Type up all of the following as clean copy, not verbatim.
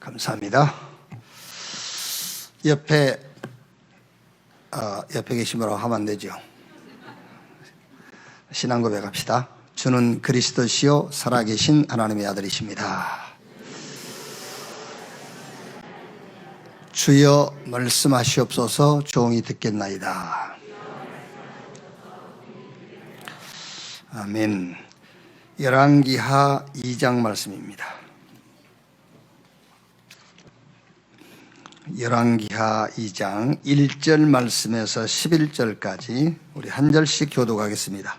감사합니다. 옆에 계시므로 하면 안 되죠. 신앙 고백합시다. 주는 그리스도시요 살아계신 하나님의 아들이십니다. 주여 말씀하시옵소서. 종이 듣겠나이다. 아멘. 열왕기하 2장 말씀입니다. 열왕기하 2장 1절 말씀에서 11절까지 우리 한 절씩 교독하겠습니다.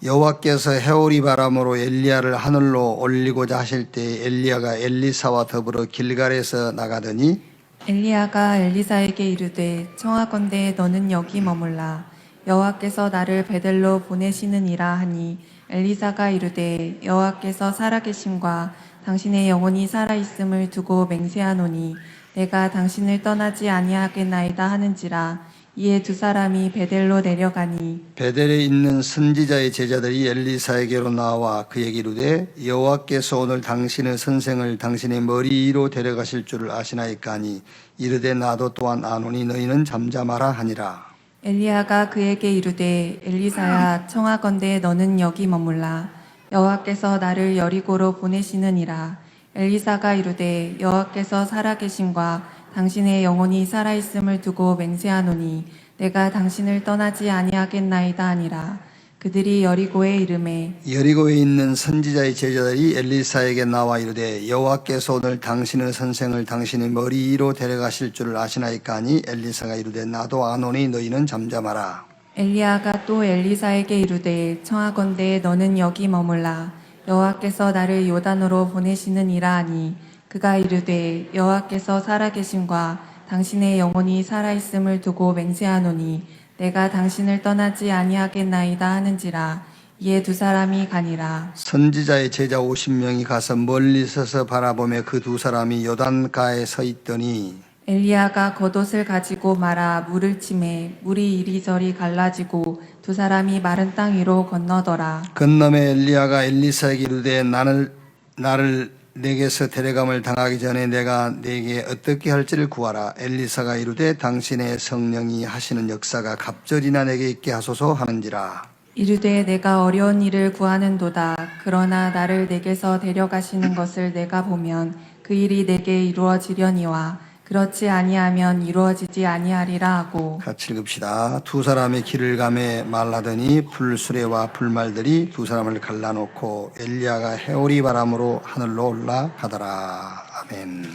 여호와께서 해오리 바람으로 엘리야를 하늘로 올리고자 하실 때 엘리야가 엘리사와 더불어 길갈에서 나가더니 엘리야가 엘리사에게 이르되 청하건대 너는 여기 머물라. 여호와께서 나를 베델로 보내시느니라 하니 엘리사가 이르되 여호와께서 살아계심과 당신의 영혼이 살아있음을 두고 맹세하노니 내가 당신을 떠나지 아니하겠나이다 하는지라. 이에 두 사람이 베델로 내려가니 베델에 있는 선지자의 제자들이 엘리사에게로 나와 그에게 이르되 여호와께서 오늘 당신의 선생을 당신의 머리 위로 데려가실 줄을 아시나이까 하니 이르되 나도 또한 아노니 너희는 잠잠하라 하니라. 엘리야가 그에게 이르되 엘리사야 청하건대 너는 여기 머물라. 여호와께서 나를 여리고로 보내시느니라. 엘리사가 이르되 여호와께서 살아계심과 당신의 영혼이 살아있음을 두고 맹세하노니 내가 당신을 떠나지 아니하겠나이다 하니라. 그들이 여리고에 이르매 여리고에 있는 선지자의 제자들이 엘리사에게 나와 이르되 여호와께서 오늘 당신의 선생을 당신의 머리 위로 데려가실 줄을 아시나이까 하니 엘리사가 이르되 나도 아노니 너희는 잠잠하라. 엘리야가 또 엘리사에게 이르되 청하건대 너는 여기 머물라. 여호와께서 나를 요단으로 보내시느니라 하니 그가 이르되 여호와께서 살아계심과 당신의 영혼이 살아있음을 두고 맹세하노니 내가 당신을 떠나지 아니하겠나이다 하는지라. 이에 두 사람이 가니라. 선지자의 제자 50명이 가서 멀리 서서 바라보며 그 두 사람이 요단가에 서 있더니 엘리야가 겉옷을 가지고 말아 물을 치매 물이 이리저리 갈라지고 두 사람이 마른 땅 위로 건너더라. 건너매 엘리야가 엘리사에게 이르되 나를 내게서 데려감을 당하기 전에 내가 네게 어떻게 할지를 구하라. 엘리사가 이르되 당신의 성령이 하시는 역사가 갑절이나 내게 있게 하소서 하는지라. 이르되 내가 어려운 일을 구하는도다. 그러나 나를 내게서 데려가시는 것을 내가 보면 그 일이 내게 이루어지려니와 그렇지 아니하면 이루어지지 아니하리라 하고. 같이 읽읍시다. 두 사람의 길을 가매 말하더니 불수레와 불말들이 두 사람을 갈라놓고 엘리야가 해오리 바람으로 하늘로 올라가더라. 아멘.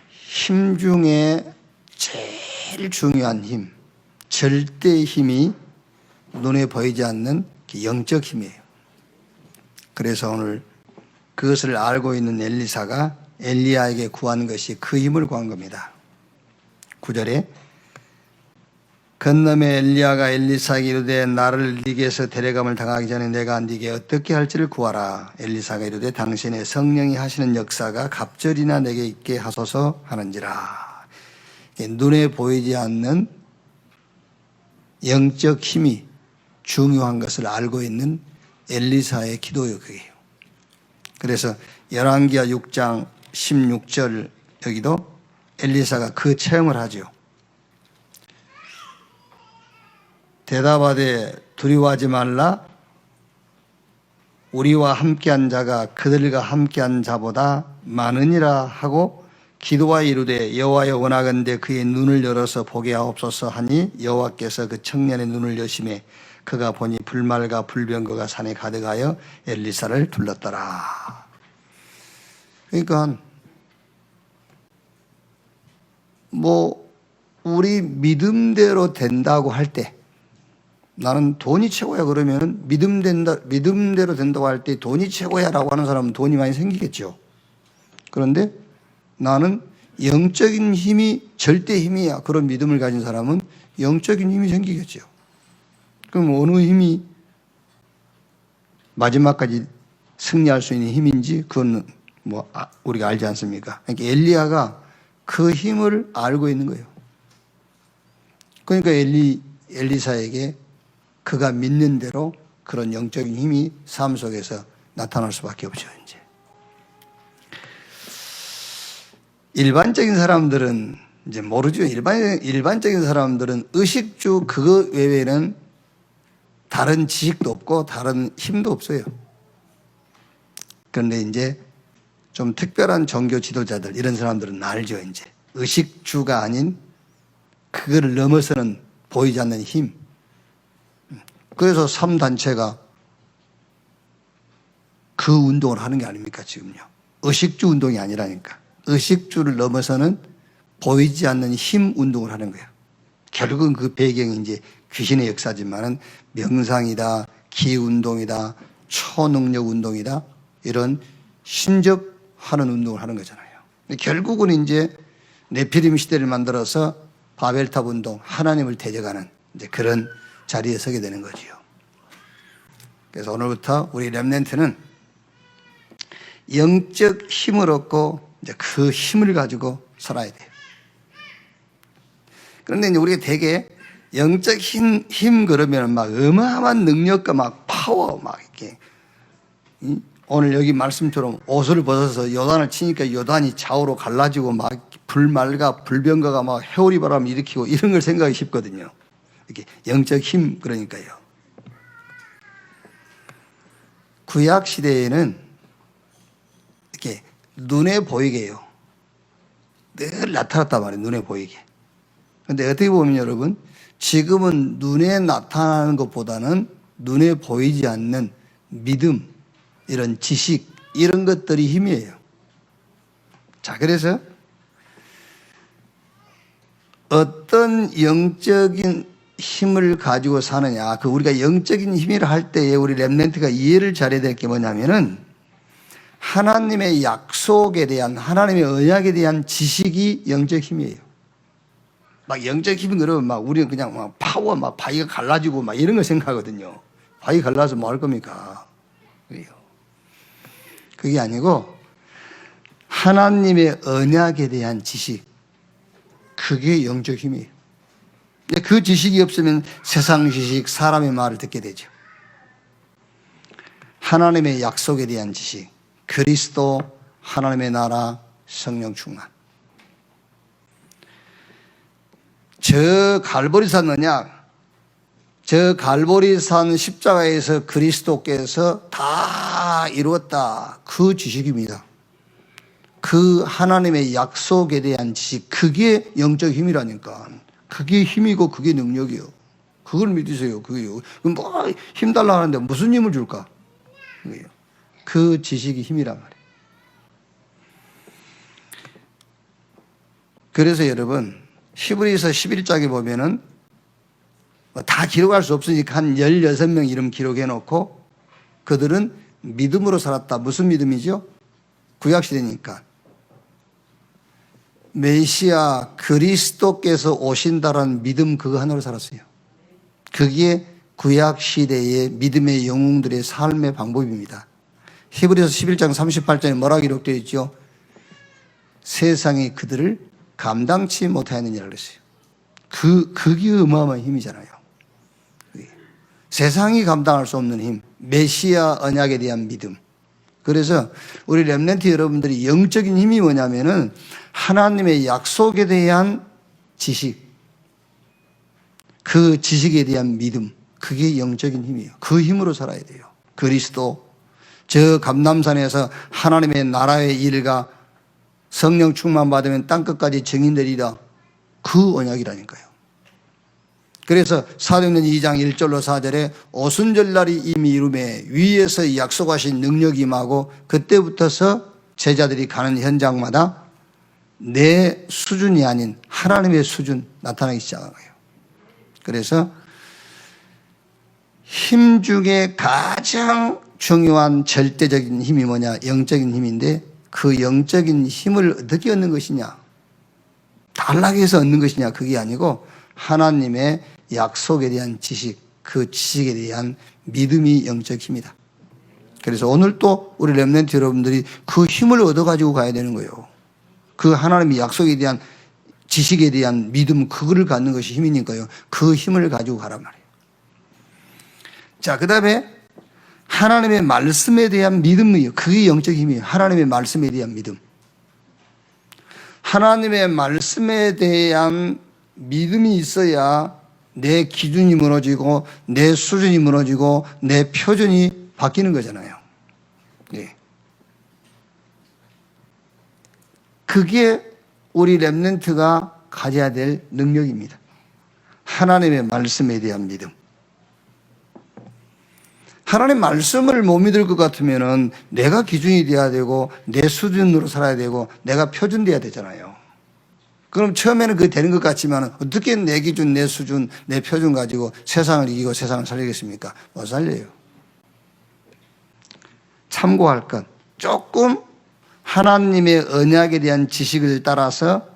힘 중에 제일 중요한 힘, 절대 힘이 눈에 보이지 않는 영적 힘이에요. 그래서 오늘 그것을 알고 있는 엘리사가 엘리야에게 구한 것이 그 힘을 구한 겁니다. 9절에 건너매 엘리야가 엘리사에게 이르되 나를 네게서 데려감을 당하기 전에 내가 네게 어떻게 할지를 구하라. 엘리사가 이르되 당신의 성령이 하시는 역사가 갑절이나 내게 있게 하소서 하는지라. 눈에 보이지 않는 영적 힘이 중요한 것을 알고 있는 엘리사의 기도요 그게요. 그래서 열왕기하 6장 16절 여기도 엘리사가 그 체험을 하죠. 대답하되 두려워하지 말라. 우리와 함께한 자가 그들과 함께한 자보다 많으니라 하고 기도하여 이르되 여호와여 원하건대 그의 눈을 열어서 보게 하옵소서 하니 여호와께서 그 청년의 눈을 여시매 그가 보니 불말과 불병거가 산에 가득하여 엘리사를 둘렀더라. 그러니까 우리 믿음대로 된다고 할 때 나는 돈이 최고야 그러면 믿음대로 된다고 할 때 돈이 최고야라고 하는 사람은 돈이 많이 생기겠죠. 그런데 나는 영적인 힘이 절대 힘이야 그런 믿음을 가진 사람은 영적인 힘이 생기겠죠. 그럼 어느 힘이 마지막까지 승리할 수 있는 힘인지 그건 우리가 알지 않습니까? 그러니까 엘리야가 그 힘을 알고 있는 거예요. 그러니까 엘리사에게 그가 믿는 대로 그런 영적인 힘이 삶 속에서 나타날 수밖에 없죠. 이제 일반적인 사람들은 이제 모르죠. 일반적인 사람들은 의식주 그거 외에는 다른 지식도 없고 다른 힘도 없어요. 그런데 이제 좀 특별한 종교 지도자들 이런 사람들은 알죠. 이제 의식주가 아닌 그거를 넘어서는 보이지 않는 힘. 그래서 3단체가 그 운동을 하는 게 아닙니까 지금요. 의식주 운동이 아니라니까. 의식주를 넘어서는 보이지 않는 힘 운동을 하는 거예요. 결국은 그 배경이 이제 귀신의 역사지만은 명상이다, 기운동이다, 초능력 운동이다, 이런 신접하는 운동을 하는 거잖아요. 결국은 이제 네피림 시대를 만들어서 바벨탑 운동, 하나님을 대적하는 이제 그런 자리에 서게 되는 거지요. 그래서 오늘부터 우리 렘넌트는 영적 힘을 얻고 이제 그 힘을 가지고 살아야 돼요. 그런데 이제 우리가 되게 영적 힘 그러면 막 어마어마한 능력과 막 파워 막 이렇게 오늘 여기 말씀처럼 옷을 벗어서 요단을 치니까 요단이 좌우로 갈라지고 막 불말과 불병거가 막 해오리 바람을 일으키고 이런 걸 생각하기 쉽거든요. 이렇게 영적 힘 그러니까요. 구약 시대에는 이렇게 눈에 보이게요. 늘 나타났단 말이에요. 눈에 보이게. 그런데 어떻게 보면 여러분 지금은 눈에 나타나는 것보다는 눈에 보이지 않는 믿음, 이런 지식, 이런 것들이 힘이에요. 자, 그래서 어떤 영적인 힘을 가지고 사느냐, 그 우리가 영적인 힘이라 할 때에 우리 렘넌트가 이해를 잘해야 될 게 뭐냐면은 하나님의 약속에 대한, 하나님의 언약에 대한 지식이 영적 힘이에요. 막 영적 힘이 그러면 막 우리는 그냥 막 파워, 막 바위가 갈라지고 막 이런 걸 생각하거든요. 바위 갈라서 뭐 할 겁니까? 그래요. 그게 아니고 하나님의 언약에 대한 지식, 그게 영적 힘이에요. 그 지식이 없으면 세상 지식, 사람의 말을 듣게 되죠. 하나님의 약속에 대한 지식, 그리스도, 하나님의 나라, 성령 충만. 저 갈보리산 언약, 저 갈보리산 십자가에서 그리스도께서 다 이루었다. 그 지식입니다. 그 하나님의 약속에 대한 지식, 그게 영적 힘이라니까. 그게 힘이고 그게 능력이요. 그걸 믿으세요. 그게요. 그럼 뭐 힘 달라 하는데 무슨 힘을 줄까? 그게요. 그 지식이 힘이란 말이에요. 그래서 여러분 히브리서 11장에 보면은 다 기록할 수 없으니까 한 16명 이름 기록해 놓고 그들은 믿음으로 살았다. 무슨 믿음이죠? 구약시대니까 메시아 그리스도께서 오신다라는 믿음 그거 하나로 살았어요. 그게 구약시대의 믿음의 영웅들의 삶의 방법입니다. 히브리서 11장 38절에 뭐라고 기록되어 있죠? 세상이 그들을 감당치 못하였느니라 그랬어요. 그게 어마어마한 힘이잖아요. 세상이 감당할 수 없는 힘, 메시아 언약에 대한 믿음. 그래서 우리 렘넌트 여러분들이 영적인 힘이 뭐냐면은 하나님의 약속에 대한 지식, 그 지식에 대한 믿음, 그게 영적인 힘이에요. 그 힘으로 살아야 돼요. 그리스도, 저 감람산에서 하나님의 나라의 일과 성령 충만 받으면 땅끝까지 증인되리라. 그 언약이라니까요. 그래서 사도행전 2장 1절로 4절에 오순절날이 이미 이루매 위에서 약속하신 능력이 임하고 그때부터서 제자들이 가는 현장마다 내 수준이 아닌 하나님의 수준 나타나기 시작한 거예요. 그래서 힘 중에 가장 중요한 절대적인 힘이 뭐냐? 영적인 힘인데 그 영적인 힘을 어떻게 얻는 것이냐? 단락에서 얻는 것이냐? 그게 아니고 하나님의 약속에 대한 지식, 그 지식에 대한 믿음이 영적 힘이다. 그래서 오늘 또 우리 렘넌트 여러분들이 그 힘을 얻어가지고 가야 되는 거예요. 그 하나님의 약속에 대한 지식에 대한 믿음, 그거를 갖는 것이 힘이니까요. 그 힘을 가지고 가란 말이에요. 자, 그 다음에 하나님의 말씀에 대한 믿음이에요. 그게 영적 힘이에요. 하나님의 말씀에 대한 믿음. 하나님의 말씀에 대한 믿음이 있어야 내 기준이 무너지고 내 수준이 무너지고 내 표준이 바뀌는 거잖아요. 예. 그게 우리 렘넌트가 가져야 될 능력입니다. 하나님의 말씀에 대한 믿음. 하나님 말씀을 못 믿을 것 같으면은 내가 기준이 돼야 되고 내 수준으로 살아야 되고 내가 표준돼야 되잖아요. 그럼 처음에는 그게 되는 것 같지만 어떻게 내 기준, 내 수준, 내 표준 가지고 세상을 이기고 세상을 살리겠습니까? 못 살려요. 참고할 것. 조금 하나님의 언약에 대한 지식을 따라서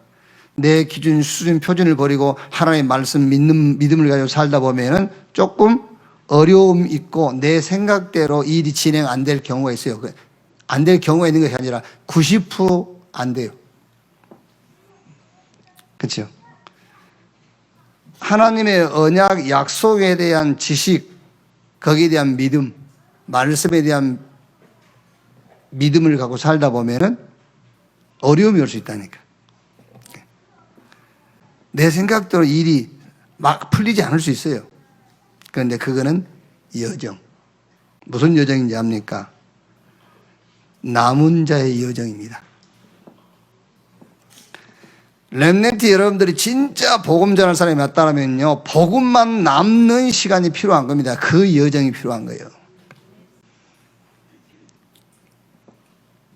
내 기준, 수준, 표준을 버리고 하나님의 말씀 믿음을 가지고 살다 보면은 조금 어려움 있고 내 생각대로 일이 진행 안 될 경우가 있어요. 안 될 경우가 있는 것이 아니라 90%안 돼요. 그렇죠? 하나님의 언약, 약속에 대한 지식, 거기에 대한 믿음, 말씀에 대한 믿음을 갖고 살다 보면은 어려움이 올 수 있다니까. 내 생각대로 일이 막 풀리지 않을 수 있어요. 그런데 그거는 여정. 무슨 여정인지 압니까? 남은 자의 여정입니다. 렘넌트 여러분들이 진짜 복음 전할 사람이 맞다면요, 복음만 남는 시간이 필요한 겁니다. 그 여정이 필요한 거예요.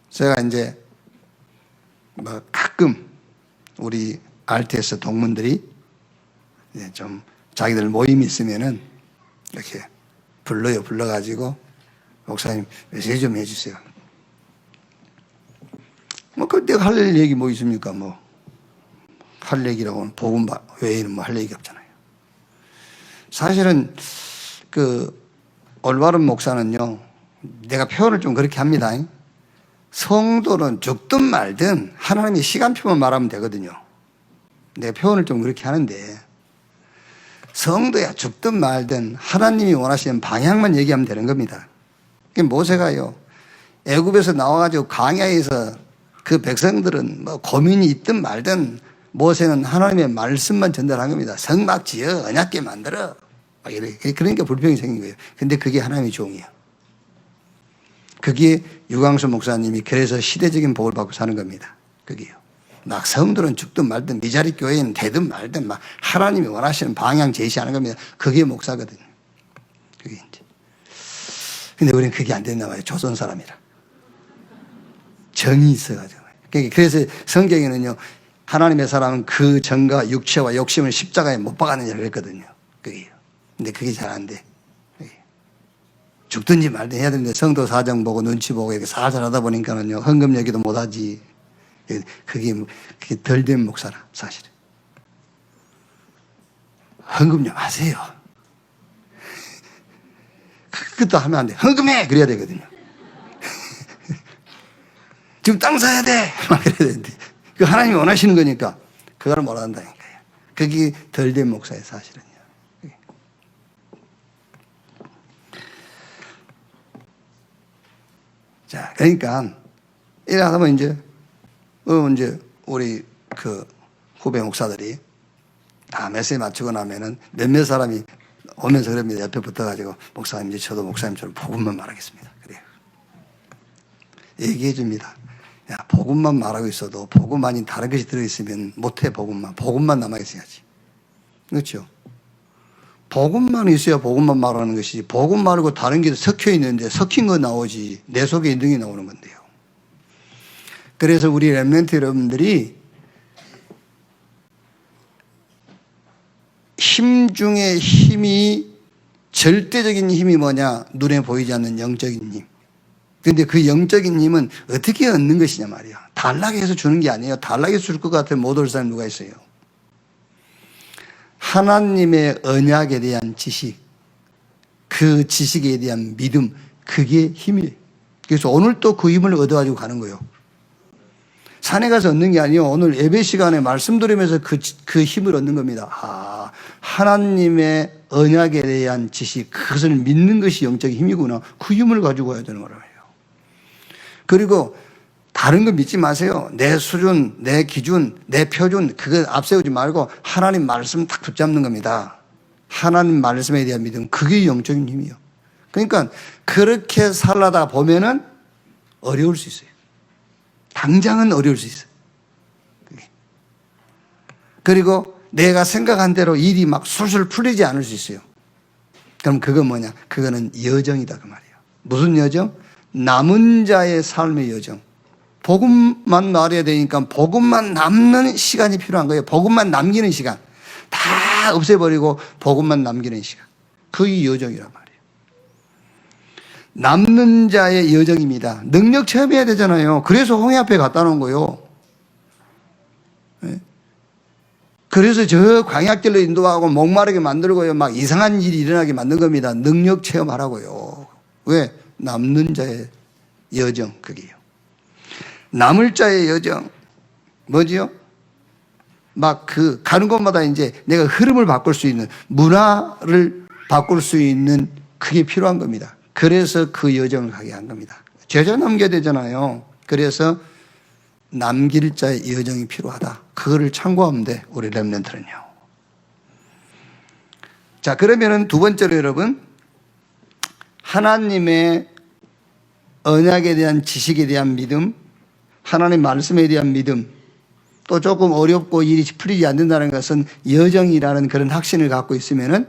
제가 이제 뭐 가끔 우리 RTS 동문들이 좀 자기들 모임이 있으면은 이렇게 불러가지고 목사님 메시지 좀 해주세요. 뭐 그때 할 얘기 뭐 있습니까? 뭐 할 얘기라고는 복음 외에는 뭐 할 얘기가 없잖아요. 사실은 그 올바른 목사는요, 내가 표현을 좀 그렇게 합니다. 성도는 죽든 말든 하나님의 시간표만 말하면 되거든요. 내가 표현을 좀 그렇게 하는데, 성도야 죽든 말든 하나님이 원하시는 방향만 얘기하면 되는 겁니다. 모세가요, 애굽에서 나와가지고 광야에서 그 백성들은 뭐 고민이 있든 말든 모세는 하나님의 말씀만 전달한 겁니다. 성막 지어 언약궤 만들어 막 그러니까 불평이 생긴 거예요. 근데 그게 하나님의 종이에요. 그게 유광수 목사님이 그래서 시대적인 복을 받고 사는 겁니다. 그게요. 막 성도는 죽든 말든 미자리 교회는 되든 말든 막 하나님이 원하시는 방향 제시하는 겁니다. 그게 목사거든요. 그게 이제. 근데 우리는 그게 안 됐나 봐요. 조선 사람이라. 정이 있어가지고. 그래서 성경에는요, 하나님의 사람은 그 정과 육체와 욕심을 십자가에 못 박았느냐 그랬거든요. 그게요. 근데 그게 잘 안 돼. 죽든지 말든 해야 되는데 성도 사정 보고 눈치 보고 이렇게 살살 하다 보니까는요, 헌금 얘기도 못 하지. 그게 덜 된 목사라, 사실은. 헌금 좀 하세요. 그것도 하면 안 돼. 헌금해! 그래야 되거든요. 지금 땅 사야 돼! 막 그래야 되는데. 그 하나님이 원하시는 거니까 그거를 못 한다니까요. 그게 덜 된 목사예요, 사실은요. 자, 그러니까 이래 하다 보면 이제 우리 그 후배 목사들이 다 메시지 맞추고 나면은 몇몇 사람이 오면서 그럽니다. 옆에 붙어가지고 목사님, 이제 저도 목사님처럼 복음만 말하겠습니다. 그래요. 얘기해 줍니다. 야, 복음만 말하고 있어도 복음 아닌 다른 것이 들어있으면 못해. 복음만 남아있어야지. 그렇죠? 복음만 있어야 복음만 말하는 것이지, 복음 말고 다른 게 섞여 있는데 섞인 거 나오지 내 속에 있는 게 나오는 건데요. 그래서 우리 렘넌트 여러분들이 힘 중에 힘이, 절대적인 힘이 뭐냐? 눈에 보이지 않는 영적인 힘. 근데 그 영적인 힘은 어떻게 얻는 것이냐 말이야. 달라게 해서 주는 게 아니에요. 달라게 줄 것 같으면 못 올 사람 누가 있어요? 하나님의 언약에 대한 지식, 그 지식에 대한 믿음, 그게 힘이에요. 그래서 오늘 또 그 힘을 얻어가지고 가는 거예요. 산에 가서 얻는 게 아니에요. 오늘 예배 시간에 말씀 들으면서 그 힘을 얻는 겁니다. 아, 하나님의 언약에 대한 지식, 그것을 믿는 것이 영적인 힘이구나. 그 힘을 가지고 와야 되는 거라요. 그리고 다 다른 거 믿지 마세요. 내 수준, 내 기준, 내 표준 그거 앞세우지 말고 하나님 말씀 딱 붙잡는 겁니다. 하나님 말씀에 대한 믿음, 그게 영적인 힘이요. 그러니까 그렇게 살아다 보면은 어려울 수 있어요. 당장은 어려울 수 있어요. 그게. 그리고 내가 생각한 대로 일이 막 술술 풀리지 않을 수 있어요. 그럼 그건 뭐냐? 그거는 여정이다 그 말이에요. 무슨 여정? 남은 자의 삶의 여정. 복음만 말해야 되니까 복음만 남는 시간이 필요한 거예요. 복음만 남기는 시간. 다 없애버리고 복음만 남기는 시간. 그게 여정이란 말이에요. 남는 자의 여정입니다. 능력 체험해야 되잖아요. 그래서 홍해 앞에 갖다 놓은 거예요. 그래서 저 광야길로 인도하고 목마르게 만들고요. 막 이상한 일이 일어나게 만든 겁니다. 능력 체험하라고요. 왜? 남는 자의 여정, 그게요. 남을 자의 여정, 뭐지요? 막 가는 곳마다 이제 내가 흐름을 바꿀 수 있는, 문화를 바꿀 수 있는 그게 필요한 겁니다. 그래서 그 여정을 가게 한 겁니다. 제자 남겨야 되잖아요. 그래서 남길 자의 여정이 필요하다. 그거를 참고하면 돼, 우리 렘넌트는요. 자, 그러면은 두 번째로 여러분, 하나님의 언약에 대한 지식에 대한 믿음, 하나님 말씀에 대한 믿음, 또 조금 어렵고 일이 풀리지 않는다는 것은 여정이라는 그런 확신을 갖고 있으면은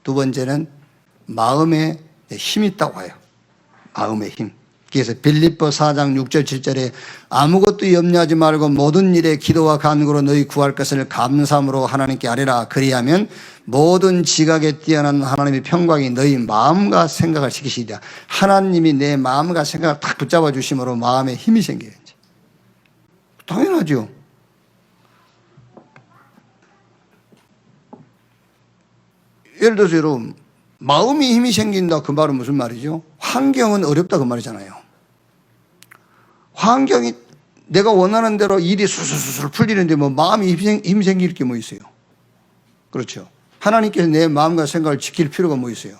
두 번째는 마음에 힘이 있다고 해요. 마음의 힘. 그래서 빌립보 4장 6절 7절에 아무것도 염려하지 말고 모든 일에 기도와 간구로 너희 구할 것을 감사함으로 하나님께 아뢰라. 그리하면 모든 지각에 뛰어난 하나님의 평강이 너희 마음과 생각을 지키시리라. 하나님이 내 마음과 생각을 딱 붙잡아 주심으로 마음에 힘이 생겨요. 당연하죠. 예를 들어서 여러분, 마음이 힘이 생긴다 그 말은 무슨 말이죠? 환경은 어렵다 그 말이잖아요. 환경이 내가 원하는 대로 일이 술술술 풀리는데 뭐 마음이 힘 생길 게 뭐 있어요? 그렇죠. 하나님께서 내 마음과 생각을 지킬 필요가 뭐 있어요?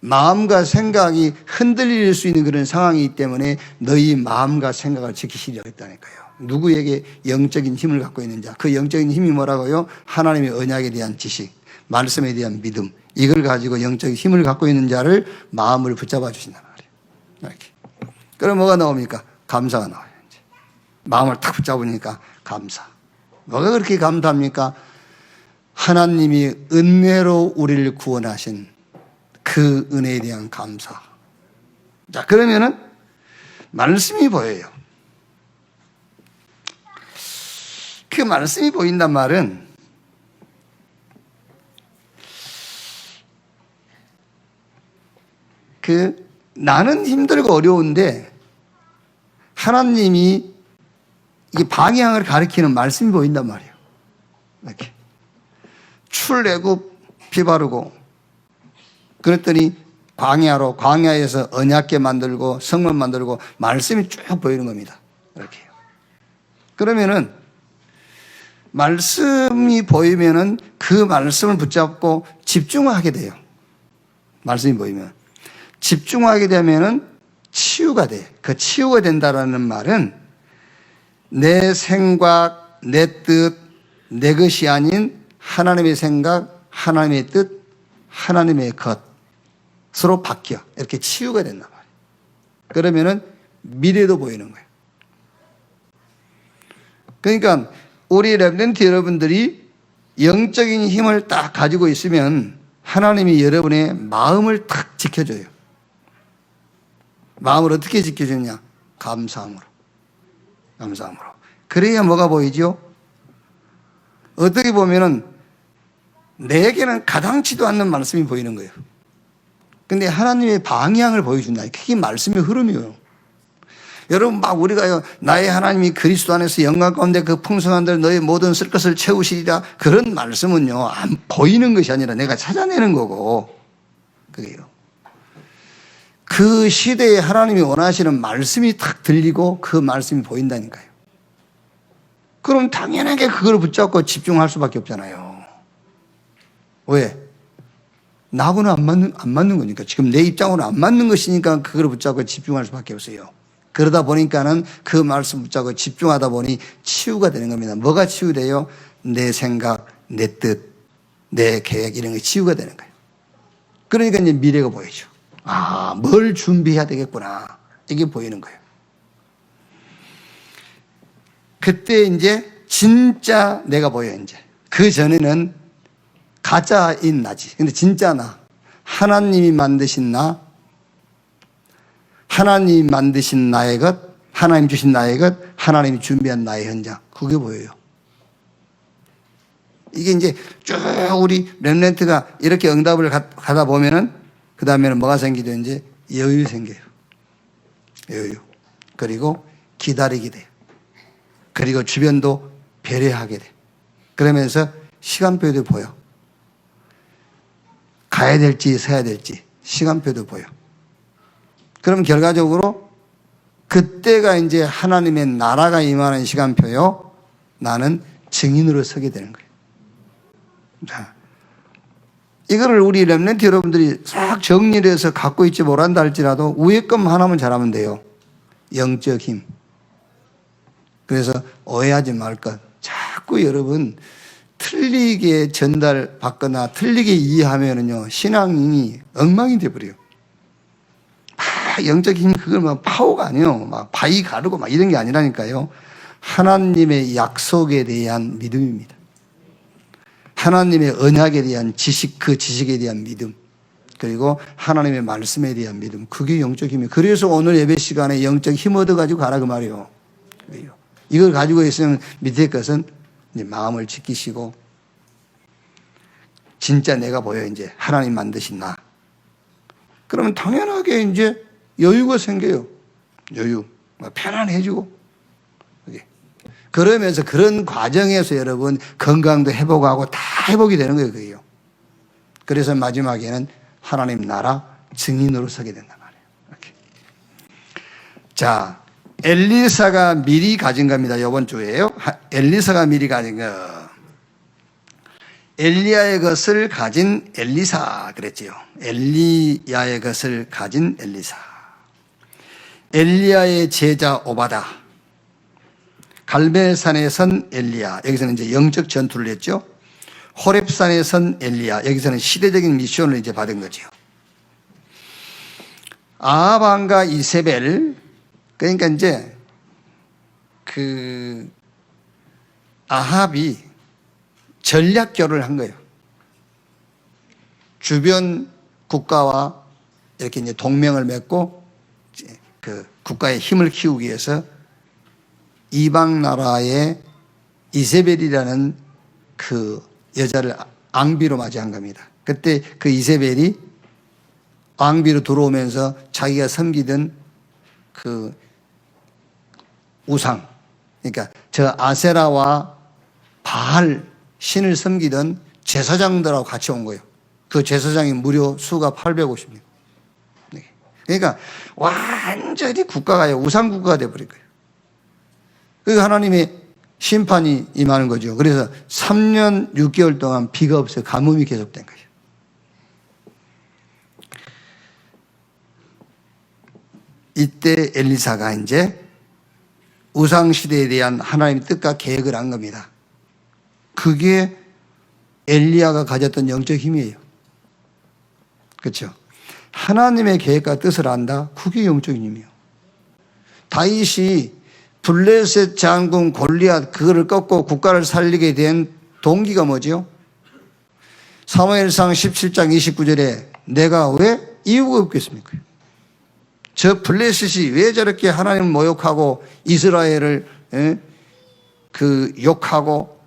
마음과 생각이 흔들릴 수 있는 그런 상황이기 때문에 너희 마음과 생각을 지키시려 했다니까요. 누구에게 영적인 힘을 갖고 있는 자, 그 영적인 힘이 뭐라고요? 하나님의 언약에 대한 지식, 말씀에 대한 믿음, 이걸 가지고 영적인 힘을 갖고 있는 자를 마음을 붙잡아 주신단 말이에요. 이렇게. 그럼 뭐가 나옵니까? 감사가 나와요. 이제. 마음을 탁 붙잡으니까 감사. 뭐가 그렇게 감사합니까? 하나님이 은혜로 우리를 구원하신 그 은혜에 대한 감사. 자, 그러면은 말씀이 보여요. 그 말씀이 보인단 말은 나는 힘들고 어려운데 하나님이 이 방향을 가리키는 말씀이 보인단 말이에요. 이렇게. 출애굽 피 바르고 그랬더니 광야에서 언약궤 만들고 성문 만들고 말씀이 쭉 보이는 겁니다. 이렇게요. 그러면은 말씀이 보이면은 그 말씀을 붙잡고 집중하게 돼요. 말씀이 보이면. 집중하게 되면은 치유가 돼. 그 치유가 된다라는 말은 내 생각, 내 뜻, 내 것이 아닌 하나님의 생각, 하나님의 뜻, 하나님의 것으로 바뀌어. 이렇게 치유가 된단 말이에요. 그러면은 미래도 보이는 거예요. 그러니까 우리 렘넌트 여러분들이 영적인 힘을 딱 가지고 있으면 하나님이 여러분의 마음을 탁 지켜줘요. 마음을 어떻게 지켜주냐? 감사함으로. 감사함으로. 그래야 뭐가 보이죠? 어떻게 보면은 내게는 가당치도 않는 말씀이 보이는 거예요. 근데 하나님의 방향을 보여준다. 그게 말씀의 흐름이에요. 여러분 막 우리가 나의 하나님이 그리스도 안에서 영광 가운데 그 풍성한 들 너의 모든 쓸 것을 채우시리라. 그런 말씀은요, 안 보이는 것이 아니라 내가 찾아내는 거고. 그게요. 그 시대에 하나님이 원하시는 말씀이 탁 들리고 그 말씀이 보인다니까요. 그럼 당연하게 그걸 붙잡고 집중할 수밖에 없잖아요. 왜? 나하고는 안 맞는 거니까. 지금 내 입장으로는 안 맞는 것이니까 그걸 붙잡고 집중할 수밖에 없어요. 그러다 보니까는 그 말씀 붙잡고 집중하다 보니 치유가 되는 겁니다. 뭐가 치유돼요? 내 생각, 내 뜻, 내 계획 이런 게 치유가 되는 거예요. 그러니까 이제 미래가 보이죠. 아, 뭘 준비해야 되겠구나. 이게 보이는 거예요. 그때 이제 진짜 내가 보여, 이제. 그 전에는 가짜인 나지. 근데 진짜 나. 하나님이 만드신 나, 하나님이 만드신 나의 것, 하나님 주신 나의 것, 하나님이 준비한 나의 현장. 그게 보여요. 이게 이제 쭉 우리 렘넌트가 이렇게 응답을 가다 보면은 그 다음에는 뭐가 생기죠? 이제 여유 생겨요. 여유. 그리고 기다리게 돼요. 그리고 주변도 배려하게 돼. 그러면서 시간표도 보여. 가야 될지 서야 될지 시간표도 보여. 그럼 결과적으로 그때가 이제 하나님의 나라가 임하는 시간표요. 나는 증인으로 서게 되는 거예요. 자, 이거를 우리 렘넌트 여러분들이 싹 정리를 해서 갖고 있지 못한다 할지라도 위에 것만 하나만 잘하면 돼요. 영적 힘. 그래서 오해하지 말 것. 자꾸 여러분 틀리게 전달받거나 틀리게 이해하면은요, 신앙이 엉망이 돼버려요. 영적 힘, 그걸 막 파워가 아니에요. 막 바위 가르고 막 이런 게 아니라니까요. 하나님의 약속에 대한 믿음입니다. 하나님의 언약에 대한 지식, 그 지식에 대한 믿음. 그리고 하나님의 말씀에 대한 믿음. 그게 영적 힘이에요. 그래서 오늘 예배 시간에 영적 힘 얻어가지고 가라 그 말이에요. 이걸 가지고 있으면 밑에 것은 이제 마음을 지키시고 진짜 내가 보여 이제 하나님 만드신 나. 그러면 당연하게 이제 여유가 생겨요. 여유. 편안해지고. 그러면서 그런 과정에서 여러분 건강도 회복하고 다 회복이 되는 거예요. 그게요. 그래서 마지막에는 하나님 나라 증인으로 서게 된단 말이에요. 이렇게. 자, 엘리사가 미리 가진 겁니다. 이번 주에요. 엘리사가 미리 가진 거. 엘리야의 것을 가진 엘리사 그랬지요. 엘리야의 것을 가진 엘리사. 엘리야의 제자 오바다. 갈멜산에 선 엘리야. 여기서는 이제 영적 전투를 했죠. 호렙산에 선 엘리야. 여기서는 시대적인 미션을 이제 받은 거죠. 아합 왕과 이세벨. 그러니까 이제 그 아합이 전략 결혼을 한 거예요. 주변 국가와 이렇게 이제 동맹을 맺고 그 국가의 힘을 키우기 위해서 이방 나라의 이세벨이라는 그 여자를 앙비로 맞이한 겁니다. 그때 그 이세벨이 앙비로 들어오면서 자기가 섬기던 그 우상, 그러니까 저 아세라와 바알 신을 섬기던 제사장들하고 같이 온 거예요. 그 제사장이 무려 수가 850명. 그러니까 완전히 국가가 우상 국가가 돼버린 거예요. 그 하나님의 심판이 임하는 거죠. 그래서 3년 6개월 동안 비가 없어요. 가뭄이 계속된 거예요. 이때 엘리사가 이제 우상시대에 대한 하나님의 뜻과 계획을 한 겁니다. 그게 엘리야가 가졌던 영적 힘이에요. 그렇죠? 하나님의 계획과 뜻을 안다? 그게 영적인 힘이에요. 다윗이 블레셋 장군 골리앗 그거를 꺾고 국가를 살리게 된 동기가 뭐죠? 사무엘상 17장 29절에 내가 왜 이유가 없겠습니까? 저 블레셋이 왜 저렇게 하나님을 모욕하고 이스라엘을 그 욕하고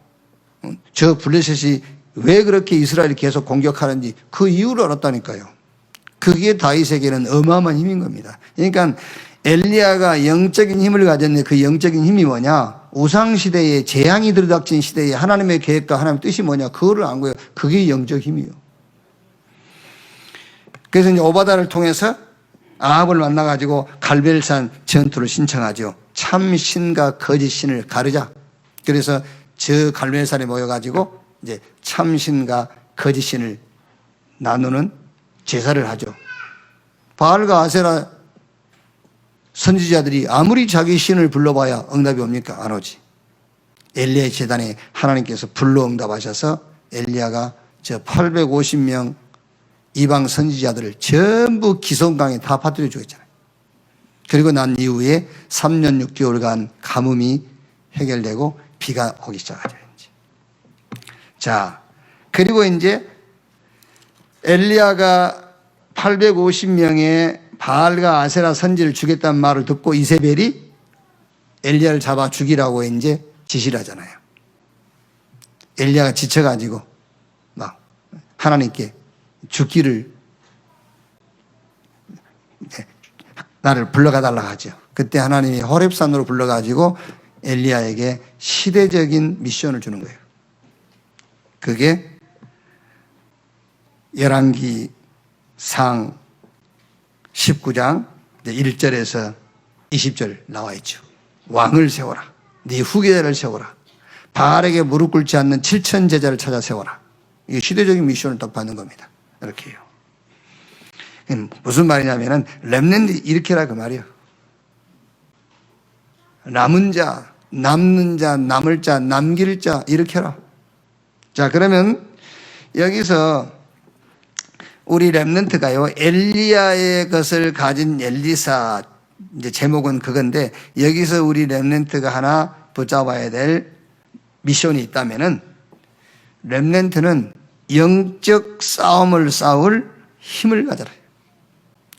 저 블레셋이 왜 그렇게 이스라엘을 계속 공격하는지 그 이유를 알았다니까요. 그게 다윗에게는 어마어마한 힘인 겁니다. 그러니까 엘리야가 영적인 힘을 가졌는데 그 영적인 힘이 뭐냐? 우상시대에 재앙이 들이닥친 시대에 하나님의 계획과 하나님의 뜻이 뭐냐? 그거를 안 거예요. 그게 영적 힘이에요. 그래서 이제 오바다를 통해서 아합을 만나가지고 갈멜산 전투를 신청하죠. 참신과 거짓신을 가르자. 그래서 저 갈멜산에 모여가지고 이제 참신과 거짓신을 나누는 제사를 하죠. 바알과 아세라 선지자들이 아무리 자기 신을 불러봐야 응답이 옵니까? 안 오지. 엘리야의 재단에 하나님께서 불러 응답하셔서 엘리야가 저 850명 이방 선지자들을 전부 기손강에 다 빠뜨려 죽였잖아요. 그리고 난 이후에 3년 6개월간 가뭄이 해결되고 비가 오기 시작하죠. 자, 그리고 이제 엘리야가 850명의 바알과 아세라 선지를 죽였다는 말을 듣고 이세벨이 엘리야를 잡아 죽이라고 이제 지시를 하잖아요. 엘리야가 지쳐가지고 막 하나님께 죽기를 나를 불러가 달라고 하죠. 그때 하나님이 호렙산으로 불러가지고 엘리야에게 시대적인 미션을 주는 거예요. 그게 열왕기상 19장 1절에서 20절 나와 있죠. 왕을 세워라. 네 후계자를 세워라. 바알에게 무릎 꿇지 않는 7천 제자를 찾아 세워라. 이게 시대적인 미션을 딱 받는 겁니다. 이렇게 해요. 무슨 말이냐면은 렘넌트 이렇게 하라 그 말이에요. 남은 자, 남는 자, 남을 자, 남길 자 이렇게 해라. 자, 그러면 여기서 우리 렘넌트가요, 엘리야의 것을 가진 엘리사, 이제 제목은 그건데, 여기서 우리 렘넌트가 하나 붙잡아야 될 미션이 있다면은, 렘넌트는 영적 싸움을 싸울 힘을 가져라.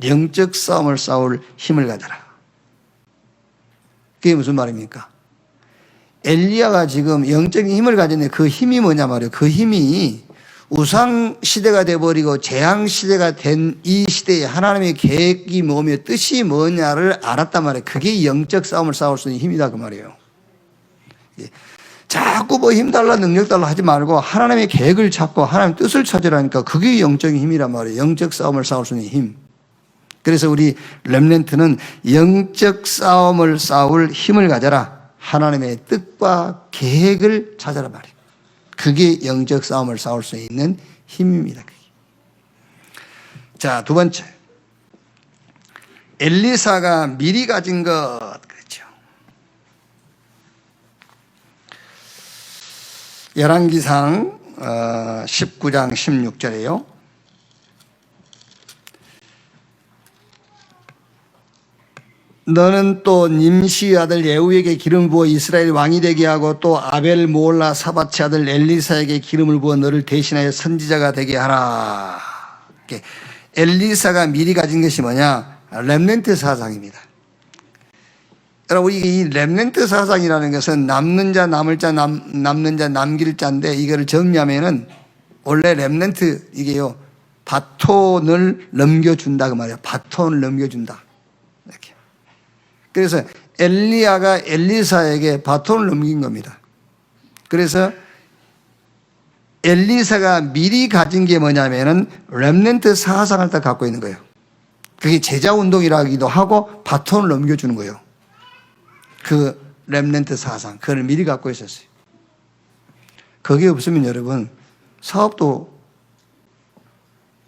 영적 싸움을 싸울 힘을 가져라. 그게 무슨 말입니까? 엘리야가 지금 영적인 힘을 가졌는데 그 힘이 뭐냐 말이에요. 그 힘이 우상 시대가 돼버리고 재앙 시대가 된 이 시대에 하나님의 계획이 뭐며 뜻이 뭐냐를 알았단 말이에요. 그게 영적 싸움을 싸울 수 있는 힘이다 그 말이에요. 자꾸 뭐 힘 달라 능력 달라 하지 말고 하나님의 계획을 찾고 하나님의 뜻을 찾으라니까 그게 영적인 힘이란 말이에요. 영적 싸움을 싸울 수 있는 힘. 그래서 우리 렘넌트는 영적 싸움을 싸울 힘을 가져라. 하나님의 뜻과 계획을 찾아라 말이에요. 그게 영적 싸움을 싸울 수 있는 힘입니다. 그게. 자, 두 번째. 엘리사가 미리 가진 것 그렇죠. 열왕기상 19장 16절에요. 너는 또 님시 아들 예후에게 기름을 부어 이스라엘 왕이 되게 하고 또 아벨 모올라 사바치 아들 엘리사에게 기름을 부어 너를 대신하여 선지자가 되게 하라. 엘리사가 미리 가진 것이 뭐냐? 렘넌트 사상입니다. 여러분, 이 렘넌트 사상이라는 것은 남는 자, 남을 자, 남는 자, 남길 자인데 이거를 정리하면은 원래 렘넌트 이게요 바톤을 넘겨준다 그 말이에요. 바톤을 넘겨준다. 이렇게. 그래서 엘리야가 엘리사에게 바톤을 넘긴 겁니다. 그래서 엘리사가 미리 가진 게 뭐냐면은 렘넌트 사상을 다 갖고 있는 거예요. 그게 제자운동이라기도 하고 바톤을 넘겨주는 거예요. 그 렘넌트 사상, 그걸 미리 갖고 있었어요. 그게 없으면 여러분 사업도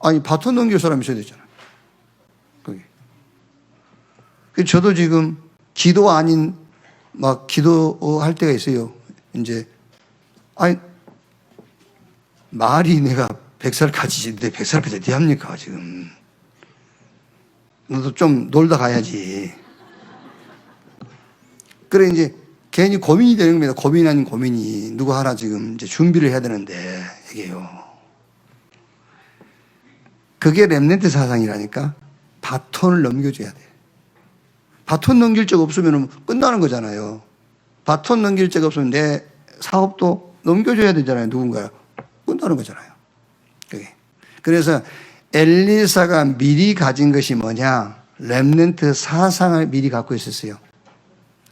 아니 바톤 넘길 사람이 있어야 되잖아요. 그게. 저도 지금 기도 아닌 막 기도할 때가 있어요. 이제 아니 말이 내가 100살까지 내 100살까지 어디 합니까 지금. 너도 좀 놀다 가야지. 그래 이제 괜히 고민이 되는 겁니다. 고민 아닌 고민이. 누구 하나 지금 이제 준비를 해야 되는데 이게요. 그게 렘넌트 사상이라니까. 바톤을 넘겨줘야 돼. 바톤 넘길 적 없으면 끝나는 거잖아요. 바톤 넘길 적 없으면 내 사업도 넘겨줘야 되잖아요. 누군가요. 끝나는 거잖아요. 그게. 그래서 엘리사가 미리 가진 것이 뭐냐? 렘넌트 사상을 미리 갖고 있었어요.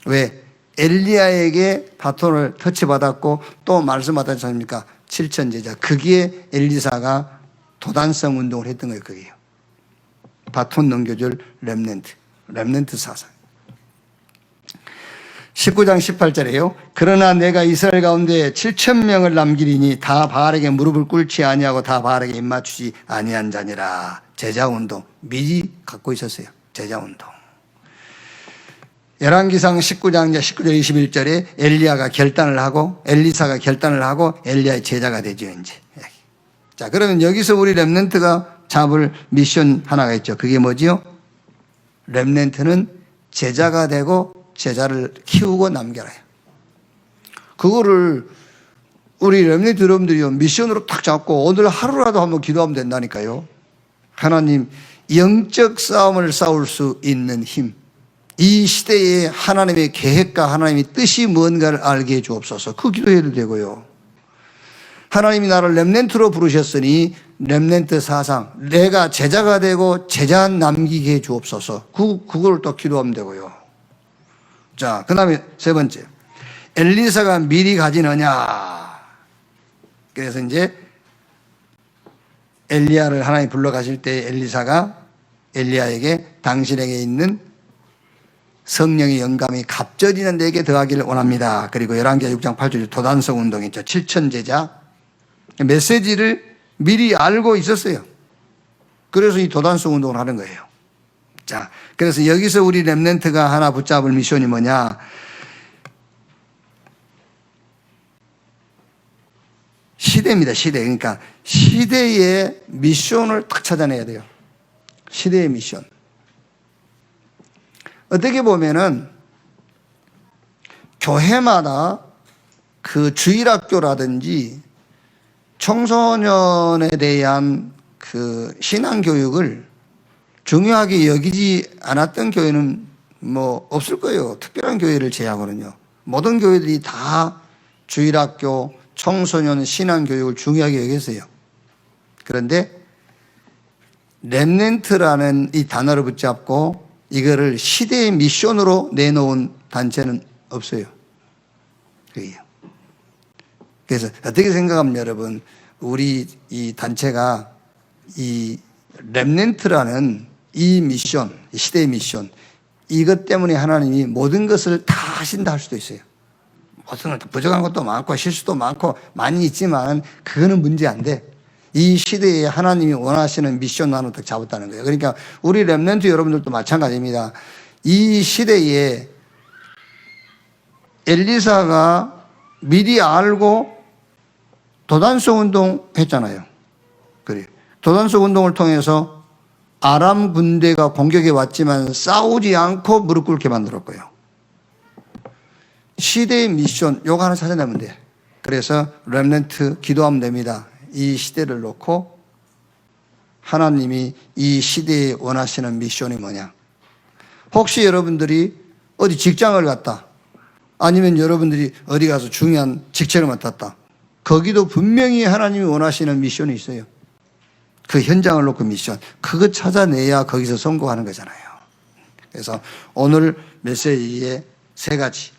왜? 엘리야에게 바톤을 터치받았고 또 말씀받았지 않습니까? 7천 제자. 그게 엘리사가 도단성 운동을 했던 거예요. 그게요. 바톤 넘겨줄 렘넌트 사상. 19장 18절에요. 그러나 내가 이스라엘 가운데 7천 명을 남기리니 다 바알에게 무릎을 꿇지 아니하고 다 바알에게 입맞추지 아니한 자니라. 제자운동 미리 갖고 있었어요. 제자운동. 열왕기상 19장 19절 21절에 엘리야가 결단을 하고 엘리사가 결단을 하고 엘리야의 제자가 되죠, 이제. 자, 그러면 여기서 우리 렘넌트가 잡을 미션 하나가 있죠. 그게 뭐지요? 렘넌트는 제자가 되고 제자를 키우고 남겨라요. 그거를 우리 렘넌트 여러분들이요, 미션으로 딱 잡고 오늘 하루라도 한번 기도하면 된다니까요. 하나님, 영적 싸움을 싸울 수 있는 힘, 이 시대에 하나님의 계획과 하나님의 뜻이 뭔가를 알게 해 주옵소서. 그 기도해도 되고요. 하나님이 나를 렘넌트로 부르셨으니 렘넌트 사상, 내가 제자가 되고 제자 남기게 해 주옵소서. 그걸 또 기도하면 되고요. 자, 그 다음에 세 번째, 엘리사가 미리 가지느냐. 그래서 이제 엘리야를 하나님 불러가실 때 엘리사가 엘리야에게 당신에게 있는 성령의 영감이 갑절이는 내게 더하기를 원합니다. 그리고 열왕기하 6장 8절 도단성 운동 있죠. 7천 제자 메시지를 미리 알고 있었어요. 그래서 이 도단성 운동을 하는 거예요. 자, 그래서 여기서 우리 렘넌트가 하나 붙잡을 미션이 뭐냐? 시대입니다. 시대. 그러니까 시대의 미션을 딱 찾아내야 돼요. 시대의 미션. 어떻게 보면은 교회마다 그 주일학교라든지 청소년에 대한 그 신앙교육을 중요하게 여기지 않았던 교회는 뭐 없을 거예요. 특별한 교회를 제외하고는요. 모든 교회들이 다 주일학교, 청소년 신앙교육을 중요하게 여겼어요. 그런데 렘넌트라는 이 단어를 붙잡고 이거를 시대의 미션으로 내놓은 단체는 없어요. 그게요. 그래서 어떻게 생각하면 여러분, 우리 이 단체가 이 렘넌트라는 이 미션, 이 시대의 미션, 이것 때문에 하나님이 모든 것을 다 하신다 할 수도 있어요. 어떤 부족한 것도 많고 실수도 많고 많이 있지만 그거는 문제 안 돼. 이 시대에 하나님이 원하시는 미션 하나 딱 잡았다는 거예요. 그러니까 우리 렘넌트 여러분들도 마찬가지입니다. 이 시대에 엘리사가 미리 알고 도단성 운동 했잖아요. 그래요. 도단성 운동을 통해서 아람 군대가 공격해 왔지만 싸우지 않고 무릎 꿇게 만들었고요. 시대의 미션 요거 하나 찾아내면 돼. 그래서 렘넌트 기도하면 됩니다. 이 시대를 놓고 하나님이 이 시대에 원하시는 미션이 뭐냐. 혹시 여러분들이 어디 직장을 갔다, 아니면 여러분들이 어디 가서 중요한 직책을 맡았다, 거기도 분명히 하나님이 원하시는 미션이 있어요. 그 현장을 놓고 미션, 그거 찾아내야 거기서 성공하는 거잖아요. 그래서 오늘 메시지에 세 가지,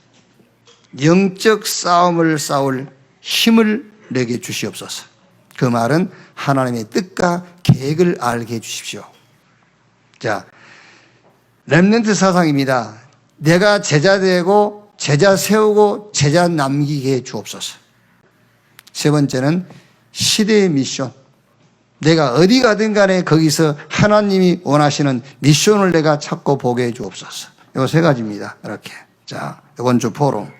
영적 싸움을 싸울 힘을 내게 주시옵소서. 그 말은 하나님의 뜻과 계획을 알게 해주십시오. 자, 렘넌트 사상입니다. 내가 제자 되고 제자 세우고 제자 남기게 해 주옵소서. 세 번째는 시대의 미션. 내가 어디 가든 간에 거기서 하나님이 원하시는 미션을 내가 찾고 보게 해 주옵소서. 요 세 가지입니다. 이렇게. 자, 이번 주 포럼.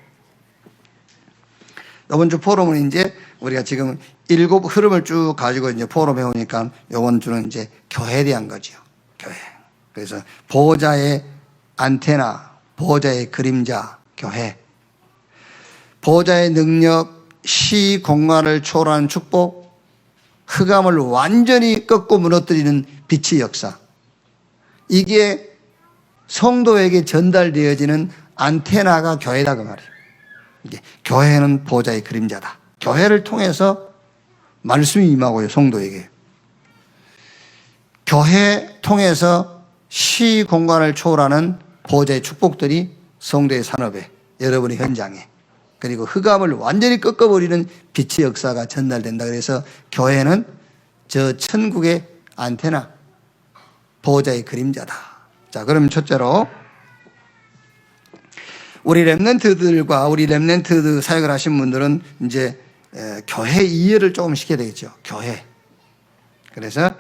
이번 주 포럼은 이제 우리가 지금 7 흐름을 쭉 가지고 이제 포럼 해오니까 이번 주는 이제 교회에 대한 거죠. 교회. 그래서 보호자의 안테나, 보호자의 그림자, 교회. 보호자의 능력, 시 공간을 초월하는 축복, 흑암을 완전히 꺾고 무너뜨리는 빛의 역사. 이게 성도에게 전달되어지는 안테나가 교회다 그 말이에요. 이게 교회는 보호자의 그림자다. 교회를 통해서 말씀이 임하고요, 성도에게. 교회 통해서 시 공간을 초월하는 보호자의 축복들이 성도의 산업에, 여러분의 현장에, 그리고 흑암을 완전히 꺾어버리는 빛의 역사가 전달된다. 그래서 교회는 저 천국의 안테나, 보호자의 그림자다. 자, 그럼 첫째로 우리 렘넌트들과 우리 렘넌트 사역을 하신 분들은 이제 교회 이해를 조금 시켜야 되겠죠. 교회. 그래서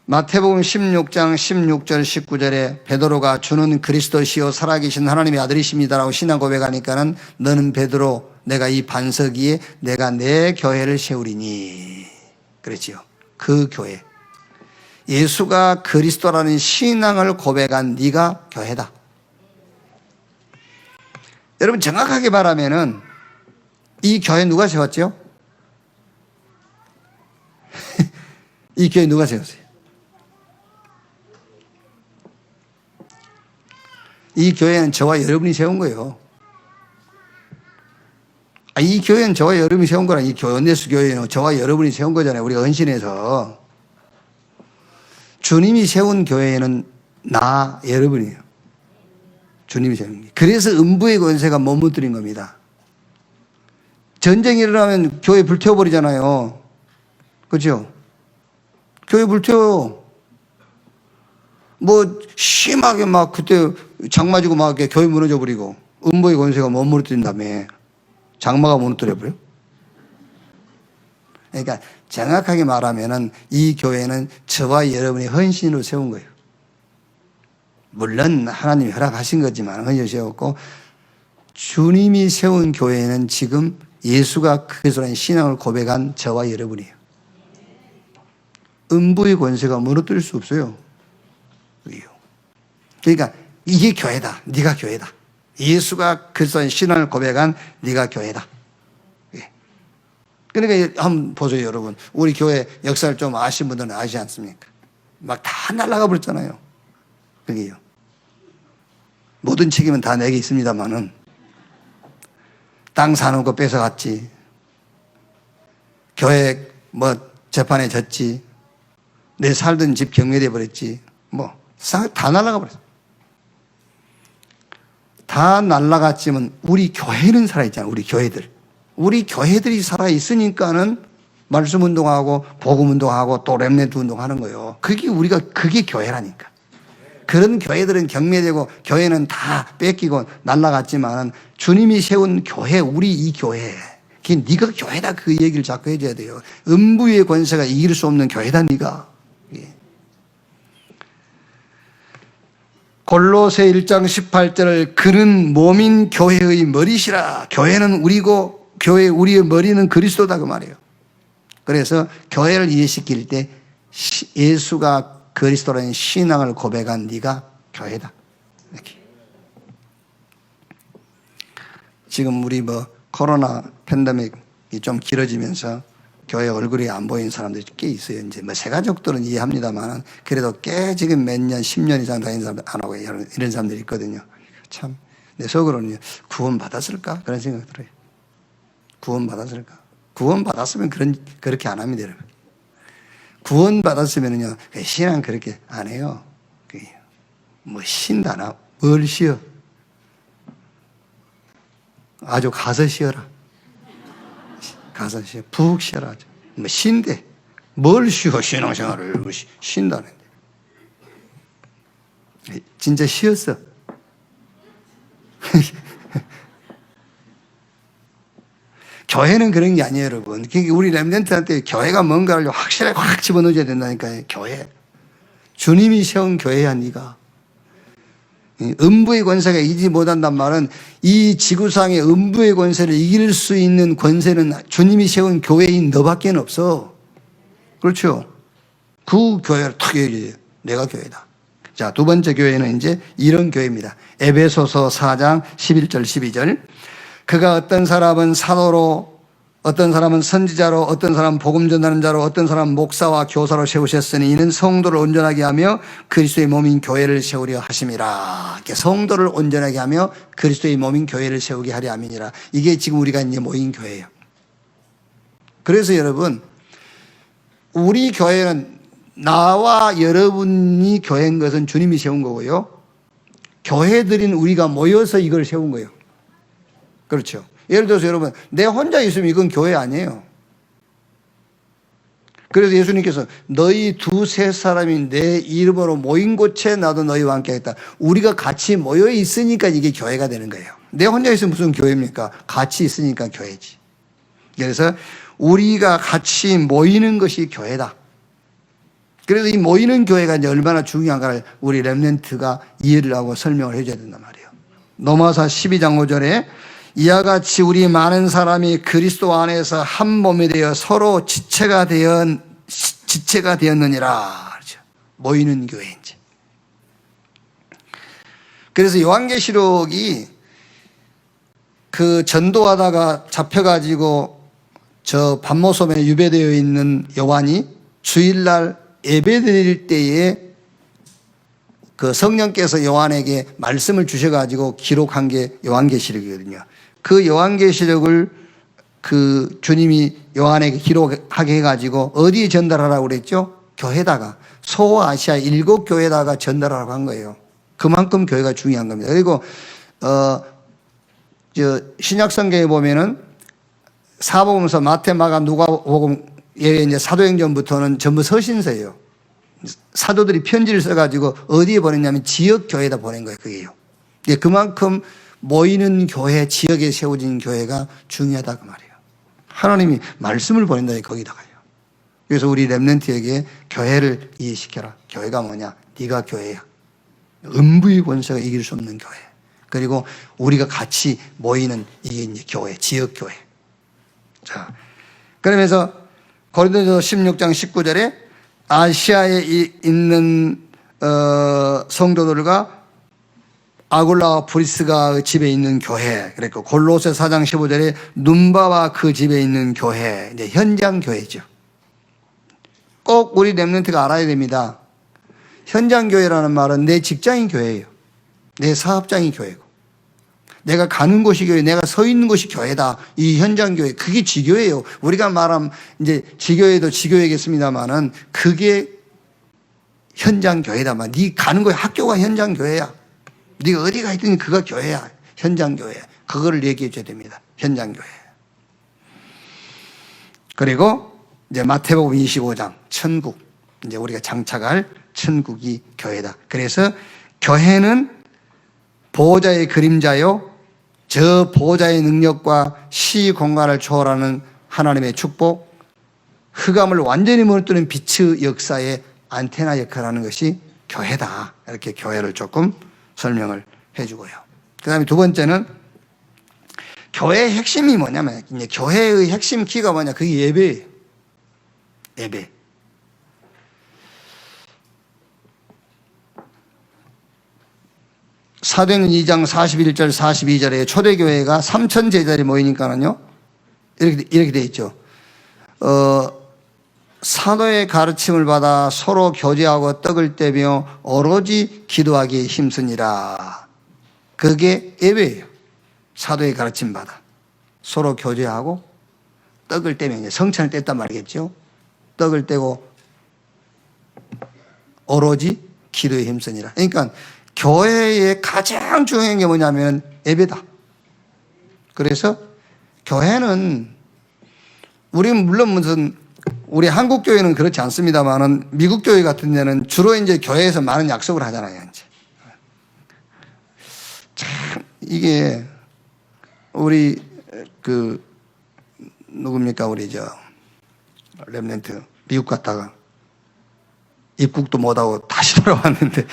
마태복음 16장 16절 19절에 베드로가 주는 그리스도시요 살아계신 하나님의 아들이십니다라고 신앙 고백하니까는 너는 베드로 내가 이 반석 위에 내가 내 교회를 세우리니 그랬지요. 그 교회. 예수가 그리스도라는 신앙을 고백한 네가 교회다. 여러분 정확하게 말하면은 이 교회 누가 세웠죠? 이 교회 누가 세웠어요? 이 교회는 저와 여러분이 세운 거예요. 이 교회는 저와 여러분이 세운 거라. 이 은혜수 교회는 저와 여러분이 세운 거잖아요. 우리가 헌신해서. 주님이 세운 교회는 나 여러분이에요. 주님이 세운 게. 그래서 음부의 권세가 머무뜨린 겁니다. 전쟁이 일어나면 교회 불태워버리잖아요. 그렇죠? 교회 불태워요. 뭐 심하게 막 그때 장 맞고 막 교회 무너져 버리고 음부의 권세가 머무르뜨린 다음에 장마가 무너뜨려 버려. 그러니까 정확하게 말하면은 이 교회는 저와 여러분이 헌신으로 세운 거예요. 물론 하나님이 허락하신 거지만 헌신을 세웠고 주님이 세운 교회는 지금 예수가 그리스도라는 신앙을 고백한 저와 여러분이에요. 음부의 권세가 무너뜨릴 수 없어요. 그러니까 이게 교회다. 네가 교회다. 예수가 그리스도의 신앙을 고백한 네가 교회다. 그러니까 한번 보세요, 여러분. 우리 교회 역사를 좀 아시는 분들은 아시지 않습니까? 막 다 날아가 버렸잖아요. 그게요. 모든 책임은 다 내게 있습니다만은 땅 사는 거 뺏어갔지. 교회 뭐 재판에 졌지. 내 살던 집 경매돼 버렸지. 뭐 다 날아가 버렸어. 다 날아갔지만 우리 교회는 살아있잖아. 우리 교회들. 우리 교회들이 살아있으니까는 말씀 운동하고 복음 운동하고 또 렘넌트 운동하는 거예요. 그게 교회라니까. 그런 교회들은 경매되고 교회는 다 뺏기고 날아갔지만 주님이 세운 교회, 우리 이 교회. 그게 네가 교회다. 그 얘기를 자꾸 해줘야 돼요. 음부의 권세가 이길 수 없는 교회다 네가. 골로새 1장 18절을 그는 몸인 교회의 머리시라. 교회는 우리고 교회 우리의 머리는 그리스도다 그 말이에요. 그래서 교회를 이해시킬 때 예수가 그리스도라는 신앙을 고백한 네가 교회다. 이렇게. 지금 우리 뭐 코로나 팬데믹이 좀 길어지면서 교회 얼굴이 안 보이는 사람들이 꽤 있어요. 이제 뭐 새가족들은 이해합니다만 그래도 꽤 지금 몇 년, 10년 이상 다니는 사람들 안 하고 이런 사람들이 있거든요. 참 내 속으로는 구원 받았을까 그런 생각 들어요. 구원 받았을까? 구원 받았으면 그렇게 안 합니다, 여러분. 구원 받았으면요 신앙 그렇게 안 해요. 뭐 신다나 뭘 쉬어? 아주 가서 쉬어라. 가서 쉬어. 푹 쉬어라. 뭐 쉰대. 뭘 쉬어 신앙생활을 쉰다는데. 진짜 쉬었어. 교회는 그런 게 아니에요, 여러분. 우리 렘넌트한테 교회가 뭔가를 확실하게 확 집어넣어줘야 된다니까요. 교회. 주님이 세운 교회야, 네가. 음부의 권세가 이기지 못한단 말은 이 지구상의 음부의 권세를 이길 수 있는 권세는 주님이 세운 교회인 너밖에 없어. 그렇죠? 그 교회를 탁 얘기해요. 내가 교회다. 자, 두 번째 교회는 이제 이런 교회입니다. 에베소서 4장 11절 12절. 그가 어떤 사람은 사도로, 어떤 사람은 선지자로, 어떤 사람은 복음 전하는 자로, 어떤 사람은 목사와 교사로 세우셨으니 이는 성도를 온전하게 하며 그리스도의 몸인 교회를 세우려 하심이라. 이렇게 성도를 온전하게 하며 그리스도의 몸인 교회를 세우게 하려 함이니라. 이게 지금 우리가 이제 모인 교회예요. 그래서 여러분, 우리 교회는 나와 여러분이 교회인 것은 주님이 세운 거고요. 교회들인 우리가 모여서 이걸 세운 거예요. 그렇죠. 예를 들어서 여러분, 내 혼자 있으면 이건 교회 아니에요. 그래서 예수님께서 너희 두세 사람이 내 이름으로 모인 곳에 나도 너희와 함께 하겠다. 우리가 같이 모여 있으니까 이게 교회가 되는 거예요. 내 혼자 있으면 무슨 교회입니까? 같이 있으니까 교회지. 그래서 우리가 같이 모이는 것이 교회다. 그래서 이 모이는 교회가 이제 얼마나 중요한가를 우리 렘넌트가 이해를 하고 설명을 해줘야 된단 말이에요. 로마서 12장 5절에 이와 같이 우리 많은 사람이 그리스도 안에서 한 몸이 되어 서로 지체가 되었느니라. 그렇죠. 모이는 교회인지. 그래서 요한계시록이 그 전도하다가 잡혀가지고 저 반모섬에 유배되어 있는 요한이 주일날 예배드릴 때에 그 성령께서 요한에게 말씀을 주셔가지고 기록한 게 요한계시록이거든요. 그 요한계시록을 그 주님이 요한에게 기록하게 해가지고 어디에 전달하라고 그랬죠? 교회다가, 소아시아 7교회다가 전달하라고 한 거예요. 그만큼 교회가 중요한 겁니다. 그리고 신약성경에 보면은 사복음서, 마태, 마가, 누가복음, 이제 사도행전부터는 전부 서신서예요. 사도들이 편지를 써가지고 어디에 보냈냐면 지역 교회에다 보낸 거예요. 그게요. 그만큼 모이는 교회, 지역에 세워진 교회가 중요하다 그 말이에요. 하나님이 말씀을 보낸다 거기다가요. 그래서 우리 렘넌트에게 교회를 이해시켜라. 교회가 뭐냐? 네가 교회야. 음부의 권세가 이길 수 없는 교회. 그리고 우리가 같이 모이는 이게 이제 교회, 지역 교회. 자, 그러면서 고린도서 16장 19절에 아시아에 있는 성도들과 아굴라와 브리스가 집에 있는 교회, 그랬고 골로새 4장 15절에 눈바와 그 집에 있는 교회, 이제 현장 교회죠. 꼭 우리 렘넌트가 알아야 됩니다. 현장 교회라는 말은 내 직장인 교회예요. 내 사업장이 교회고, 내가 가는 곳이 교회, 내가 서 있는 곳이 교회다. 이 현장 교회, 그게 지교예요. 우리가 말하면 이제 지교회도 지교회겠습니다만은 그게 현장 교회다. 네 가는 거야. 학교가 현장 교회야. 네가 어디 가 있든 그가 교회야. 현장 교회. 그거를 얘기해 줘야 됩니다. 현장 교회. 그리고 이제 마태복음 25장 천국. 이제 우리가 장착할 천국이 교회다. 그래서 교회는 보호자의 그림자요, 저 보호자의 능력과 시 공간을 초월하는 하나님의 축복, 흑암을 완전히 무너뜨리는 빛의 역사의 안테나 역할을 하는 것이 교회다. 이렇게 교회를 조금 설명을 해주고요. 그 다음에 두 번째는 교회의 핵심이 뭐냐면, 이제 교회의 핵심 키가 뭐냐? 그게 예배예요. 예배. 사도행전 2장 41절 42절에 초대교회가 3,000 제자들이 모이니까는요, 이렇게 돼 있죠. 사도의 가르침을 받아 서로 교제하고 떡을 떼며 오로지 기도하기에 힘쓰니라. 그게 예배예요. 사도의 가르침 받아 서로 교제하고 떡을 떼며, 이제 성찬을 뗐단 말이겠죠. 떡을 떼고 오로지 기도에 힘쓰니라. 그러니까 교회의 가장 중요한 게 뭐냐면 예배다. 그래서 교회는, 우리는 물론 무슨, 우리 한국 교회는 그렇지 않습니다만은 미국 교회 같은 데는 주로 이제 교회에서 많은 약속을 하잖아요. 이제. 참, 이게, 우리, 누굽니까? 우리 렘넌트, 미국 갔다가 입국도 못하고 다시 돌아왔는데,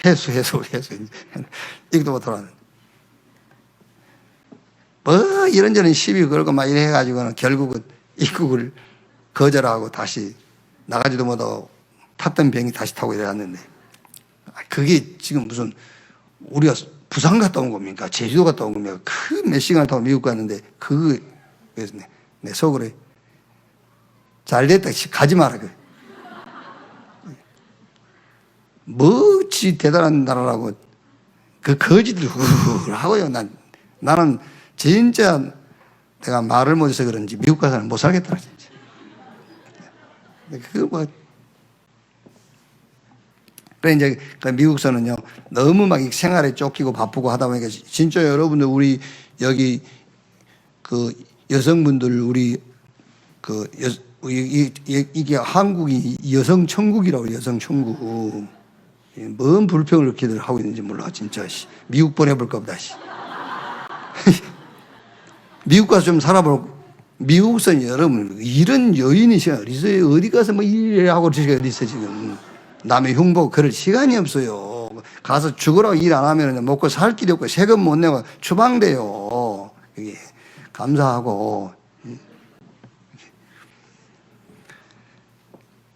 해수. 이것도 못 돌아왔는데. 뭐, 이런저런 시비 걸고 막 이래 해가지고는 결국은 입국을 거절하고 다시 나가지도 못하고 탔던 비행기 다시 타고 이래왔는데, 그게 지금 무슨 우리가 부산 갔다 온 겁니까? 제주도 갔다 온 겁니까? 그 몇 시간 타고 미국 갔는데, 그래서 내 속으로 잘 됐다. 가지 마라. 뭐지 대단한 나라라고 그 거지들 하고요. 나는 진짜 내가 말을 못해서 그런지 미국 가서는 못 살겠더라 진짜. 그래 이제 미국서는요 너무 막 생활에 쫓기고 바쁘고 하다 보니까 진짜 여러분들 우리 여기 그 여성분들 우리 이게 한국이 여성 천국이라고. 여성 천국. 뭔 불평을 이렇게들 하고 있는지 몰라 진짜. 미국 보내볼 겁니다. 미국 가서 좀 살아볼 미국선 여러분 이런 여인이 시간 어디 있어요? 어디 가서 뭐 일하고 지금 어디 있어 지금 남의 흉보 그럴 시간이 없어요. 가서 죽으라고 일 안 하면 먹고 살 길이 없고 세금 못 내고 추방돼요. 이게 감사하고.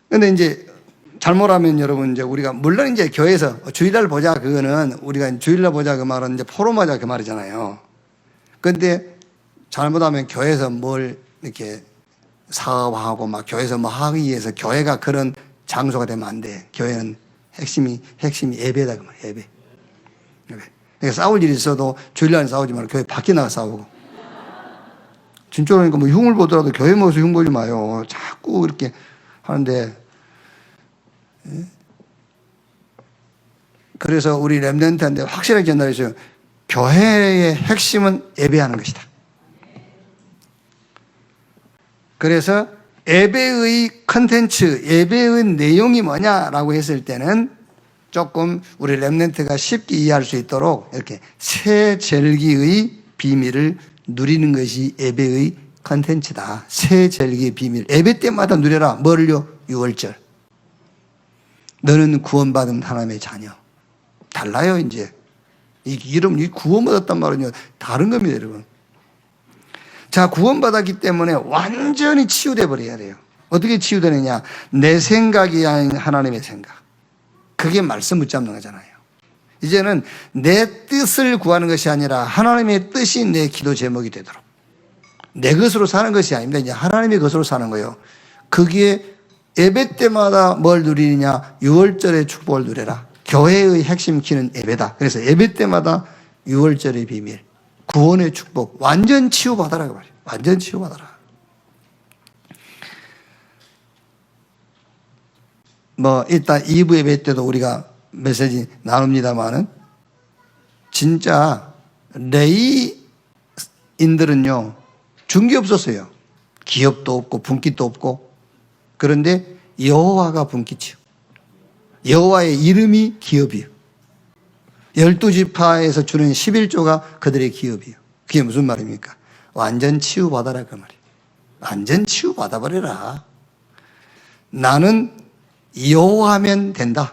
근데 이제 잘못하면 여러분 이제 우리가 물론 이제 교회에서 주일날 보자 그거는 우리가 주일날 보자 그 말은 이제 포럼하자 그 말이잖아요. 근데 잘못하면 교회에서 뭘 이렇게 사업하고 막 교회에서 뭐 하기 위해서 교회가 그런 장소가 되면 안 돼. 교회는 핵심이 예배다 그 말이야. 예배. 그러니까 싸울 일이 있어도 주일날은 싸우지 말고 교회 밖에 나가 싸우고. 진짜로 그러니까 뭐 흉을 보더라도 교회 모여서 흉 보지 마요. 자꾸 이렇게 하는데. 그래서 우리 렘넌트한테 확실하게 전달했어요. 교회의 핵심은 예배하는 것이다. 그래서 예배의 컨텐츠, 예배의 내용이 뭐냐라고 했을 때는 조금 우리 렘넌트가 쉽게 이해할 수 있도록 이렇게 새 절기의 비밀을 누리는 것이 예배의 컨텐츠다. 새 절기의 비밀. 예배 때마다 누려라. 뭐를요? 6월절. 너는 구원받은 하나님의 자녀. 달라요, 이제. 이 구원받았단 말은요, 다른 겁니다, 여러분. 자, 구원받았기 때문에 완전히 치유돼 버려야 돼요. 어떻게 치유되느냐? 내 생각이 아닌 하나님의 생각. 그게 말씀 붙잡는 거잖아요. 이제는 내 뜻을 구하는 것이 아니라 하나님의 뜻이 내 기도 제목이 되도록. 내 것으로 사는 것이 아닙니다. 이제 하나님의 것으로 사는 거예요. 그게 예배 때마다 뭘 누리느냐? 6월절의 축복을 누려라. 교회의 핵심 키는 예배다. 그래서 예배 때마다 6월절의 비밀, 구원의 축복, 완전 치유받아라 그 말이에요. 완전 치유받아라. 뭐 이따 2부 예배 때도 우리가 메시지 나눕니다만은 진짜 레이인들은요 중기 없었어요. 기업도 없고 분깃도 없고. 그런데 여호와가 분깃이요. 여호와의 이름이 기업이에요. 12지파에서 주는 11조가 그들의 기업이에요. 그게 무슨 말입니까? 완전 치유받아라 그 말이에요. 완전 치유받아버려라. 나는 여호와면 된다.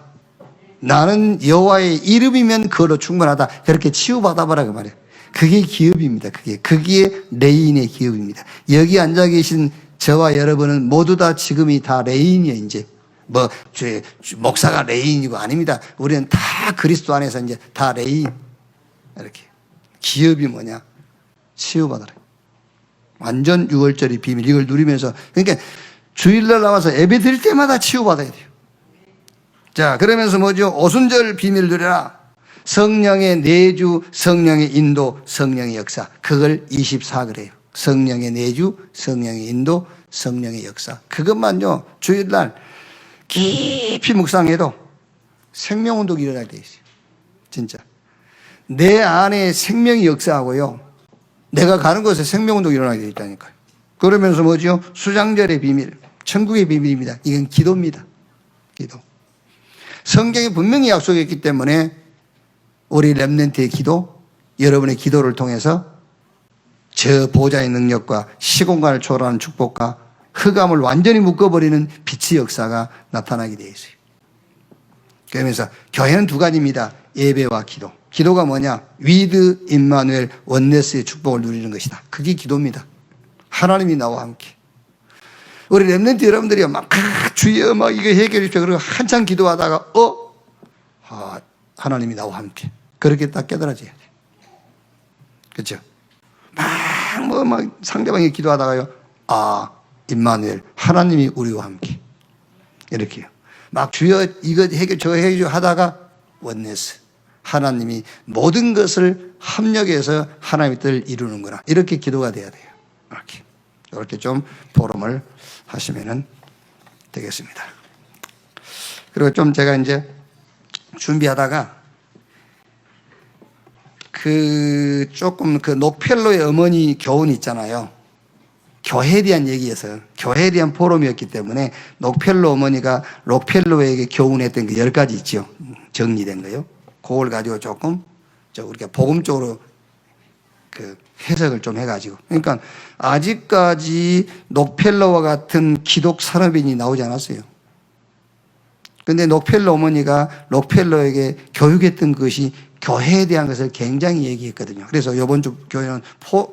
나는 여호와의 이름이면 그걸로 충분하다. 그렇게 치유받아봐라 그 말이에요. 그게 기업입니다. 그게 레인의 기업입니다. 여기 앉아 계신 저와 여러분은 모두 다 지금이 다 레인이에요. 이제 뭐 목사가 레인이고 아닙니다. 우리는 다 그리스도 안에서 이제 다 레인. 이렇게 기업이 뭐냐? 치유받아라. 완전 6월절의 비밀 이걸 누리면서 그러니까 주일날 나와서 예배 드릴 때마다 치유받아야 돼요. 자, 그러면서 뭐죠? 오순절 비밀 누려라. 성령의 내주, 성령의 인도, 성령의 역사. 그걸 24 그래요. 성령의 내주, 성령의 인도, 성령의 역사. 그것만요, 주일날 깊이 묵상해도 생명운동이 일어나게 돼 있어요. 진짜. 내 안에 생명이 역사하고요. 내가 가는 곳에 생명운동이 일어나게 돼 있다니까요. 그러면서 뭐죠? 수장절의 비밀, 천국의 비밀입니다. 이건 기도입니다. 기도. 성경이 분명히 약속했기 때문에 우리 렘넌트의 기도, 여러분의 기도를 통해서 저 보좌의 능력과 시공간을 초월하는 축복과 흑암을 완전히 묶어버리는 빛의 역사가 나타나게 되어 있어요. 그러면서 교회는 두 가지입니다. 예배와 기도. 기도가 뭐냐? 위드 임마누엘 원네스의 축복을 누리는 것이다. 그게 기도입니다. 하나님이 나와 함께. 우리 렘넌트 여러분들이 막 주여 막 이거 해결해 주십시오. 그리고 한참 기도하다가 하나님이 나와 함께. 그렇게 딱 깨달아져야 돼. 그렇죠? 막 상대방이 기도하다가요. 임마누엘 하나님이 우리와 함께. 이렇게요. 막 주여 이거 해결 저 해결 하다가 원네스. 하나님이 모든 것을 합력해서 하나님의 뜻을 이루는구나. 이렇게 기도가 돼야 돼요. 이렇게 좀 포럼을 하시면 되겠습니다. 그리고 좀 제가 이제 준비하다가 조금 록펠로의 어머니 교훈 있잖아요. 교회에 대한 얘기여서 교회에 대한 포럼이었기 때문에 록펠로 어머니가 록펠로에게 교훈했던 그 10가지 있죠. 정리된 거요. 그걸 가지고 조금 우리가 복음 쪽으로 그 해석을 좀 해가지고. 그러니까 아직까지 록펠러와 같은 기독 산업인이 나오지 않았어요. 근데 록펠러 어머니가 록펠러에게 교육했던 것이 교회에 대한 것을 굉장히 얘기했거든요. 그래서 이번 주 교회는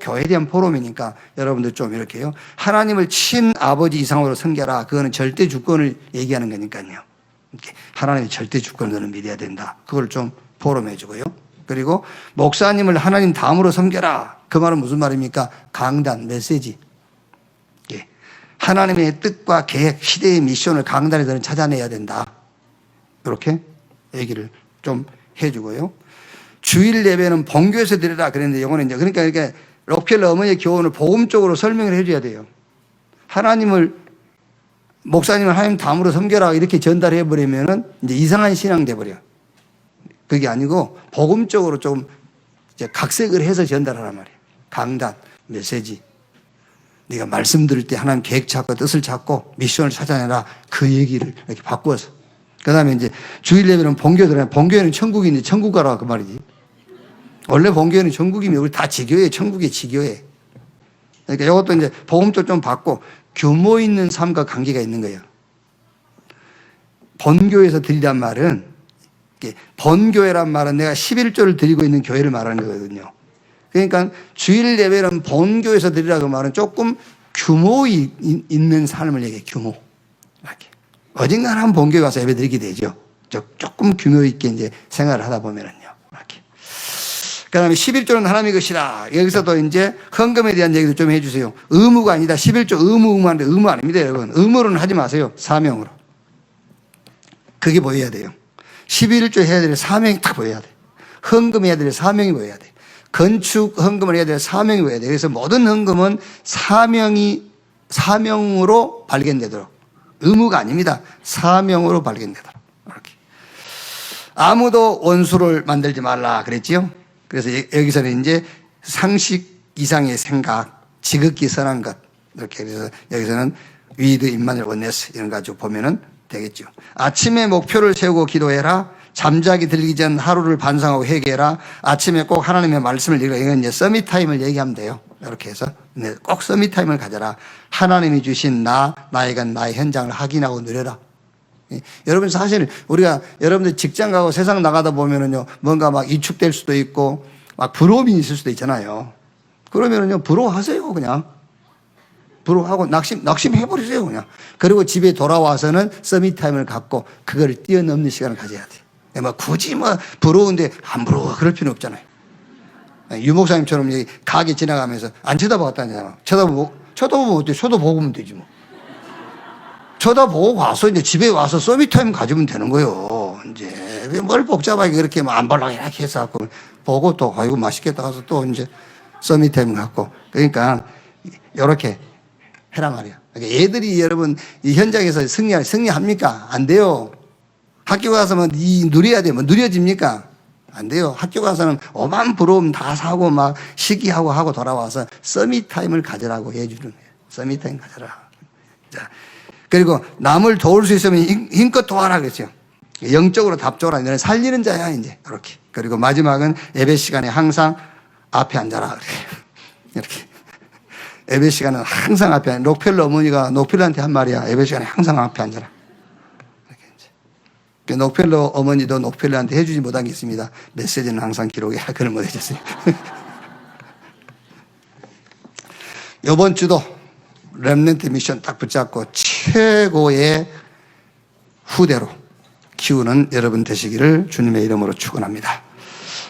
교회에 대한 포럼이니까 여러분들 좀 이렇게요. 하나님을 친아버지 이상으로 섬겨라. 그거는 절대 주권을 얘기하는 거니까요. 이렇게 하나님의 절대 주권을 너는 믿어야 된다. 그걸 좀 포럼해 주고요. 그리고 목사님을 하나님 다음으로 섬겨라. 그 말은 무슨 말입니까? 강단, 메시지. 예. 하나님의 뜻과 계획, 시대의 미션을 강단에서 너는 찾아내야 된다. 이렇게 얘기를 좀 해주고요. 주일 예배는 본교에서 드리라 그랬는데 이거는 이제 그러니까 이렇게 록펠러 어머니의 교훈을 복음적으로 설명을 해줘야 돼요. 목사님을 하나님 다음으로 섬겨라 이렇게 전달해 버리면은 이제 이상한 신앙 돼 버려. 그게 아니고 복음적으로 좀 이제 각색을 해서 전달하란 말이에요. 강단, 메시지. 네가 말씀 들을 때 하나님 계획 찾고 뜻을 찾고 미션을 찾아내라. 그 얘기를 이렇게 바꾸어서. 그 다음에 이제 주일 예배는 본교들은 본교회는 천국인데 천국 가라 그 말이지. 원래 본교회는 천국이면 우리 다 지교회, 천국의 지교회. 그러니까 이것도 이제 복음도 좀 받고 규모 있는 삶과 관계가 있는 거예요. 본교에서 드리란 말은 본교회란 말은 내가 11조를 드리고 있는 교회를 말하는 거거든요. 그러니까 주일 예배는 본교에서 드리라고 말은 조금 규모 있는 삶을 얘기해요. 규모. 이렇게. 어딘가는 본교에 가서 예배 드리게 되죠. 조금 규모 있게 이제 생활을 하다 보면은요. 이렇게. 그 다음에 11조는 하나님의 것이라. 여기서도 이제 헌금에 대한 얘기도 좀 해주세요. 의무가 아니다. 11조 의무한데 의무 아닙니다, 여러분. 의무로는 하지 마세요. 사명으로. 그게 보여야 돼요. 11조 해야 될 사명이 딱 보여야 돼. 헌금해야 될 사명이 보여야 돼. 건축 헌금을 해야 될 사명이 보여야 돼. 그래서 모든 헌금은 사명으로 발견되도록. 의무가 아닙니다. 사명으로 발견되도록. 이렇게. 아무도 원수를 만들지 말라 그랬지요. 그래서 여기서는 이제 상식 이상의 생각, 지극히 선한 것. 이렇게 해서 여기서는 위드 임마누엘 원네스 이런 거 가지고 보면은 되겠죠. 아침에 목표를 세우고 기도해라. 잠자기 들기 전 하루를 반성하고 회개해라. 아침에 꼭 하나님의 말씀을 읽어. 이건 이제 서밋 타임을 얘기하면 돼요. 이렇게 해서 꼭 서밋 타임을 가져라. 하나님이 주신 나의 현장을 확인하고 누려라. 여러분 사실 우리가 여러분들 직장 가고 세상 나가다 보면은요 뭔가 막 위축될 수도 있고 막 부러움이 있을 수도 있잖아요. 그러면은요 부러워하세요 그냥. 부러워하고 낙심해버리세요 그냥. 그리고 집에 돌아와서는 서밋 타임을 갖고 그걸 뛰어넘는 시간을 가져야 돼. 뭐 굳이 뭐 부러운데 안 부러워 그럴 필요는 없잖아요. 유 목사님처럼 가게 지나가면서 안 쳐다봤다잖아. 쳐다보면 어때? 쳐다보면 되지 뭐. 쳐다보고 와서 이제 집에 와서 서밋 타임 가지면 되는 거예요. 이제 뭘 복잡하게 그렇게 안 볼라고 이렇게 해서 갖고 보고 또 아이고 맛있겠다 가서 또 이제 서밋 타임 갖고. 그러니까 이렇게 해라 말이야. 그러니까 애들이 여러분 이 현장에서 승리합니까? 안 돼요. 학교 가서만 누려야 돼. 뭐 누려집니까? 안 돼요. 학교 가서는 오만 부러움 다 사고 막 시기하고 하고 돌아와서 서밋 타임을 가져라고 해주는 거예요. 서밋 타임 가져라. 자, 그리고 남을 도울 수 있으면 힘껏 도와라 그랬죠. 영적으로 답 줘라. 너는 살리는 자야 이제 이렇게. 그리고 마지막은 예배 시간에 항상 앞에 앉아라. 이렇게. 예배 시간은 항상 앞에 앉아. 록펠러 어머니가 록펠러한테 한 말이야. 예배 시간에 항상 앞에 앉아라. 록펠러 어머니도 록펠러한테 해주지 못한 게 있습니다. 메시지는 항상 기록해라. 그걸 못 해줬어요. 이번 주도 렘넌트 미션 딱 붙잡고 최고의 후대로 키우는 여러분 되시기를 주님의 이름으로 축원합니다.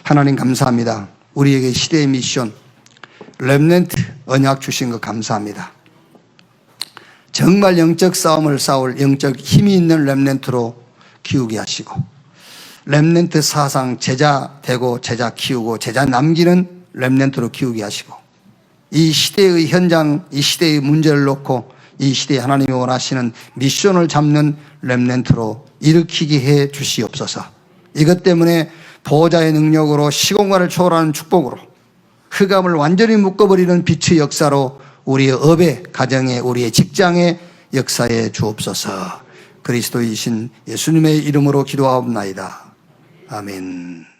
하나님 감사합니다. 우리에게 시대의 미션 렘넌트 언약 주신 것 감사합니다. 정말 영적 싸움을 싸울 영적 힘이 있는 렘넌트로 키우게 하시고 렘넌트 사상 제자 되고 제자 키우고 제자 남기는 렘넌트로 키우게 하시고 이 시대의 현장, 이 시대의 문제를 놓고 이 시대에 하나님이 원하시는 미션을 잡는 렘넌트로 일으키게 해 주시옵소서. 이것 때문에 보호자의 능력으로 시공간을 초월하는 축복으로 흑암을 완전히 묶어버리는 빛의 역사로 우리의 업의 가정에 우리의 직장에 역사해 주옵소서. 그리스도이신 예수님의 이름으로 기도하옵나이다. 아멘.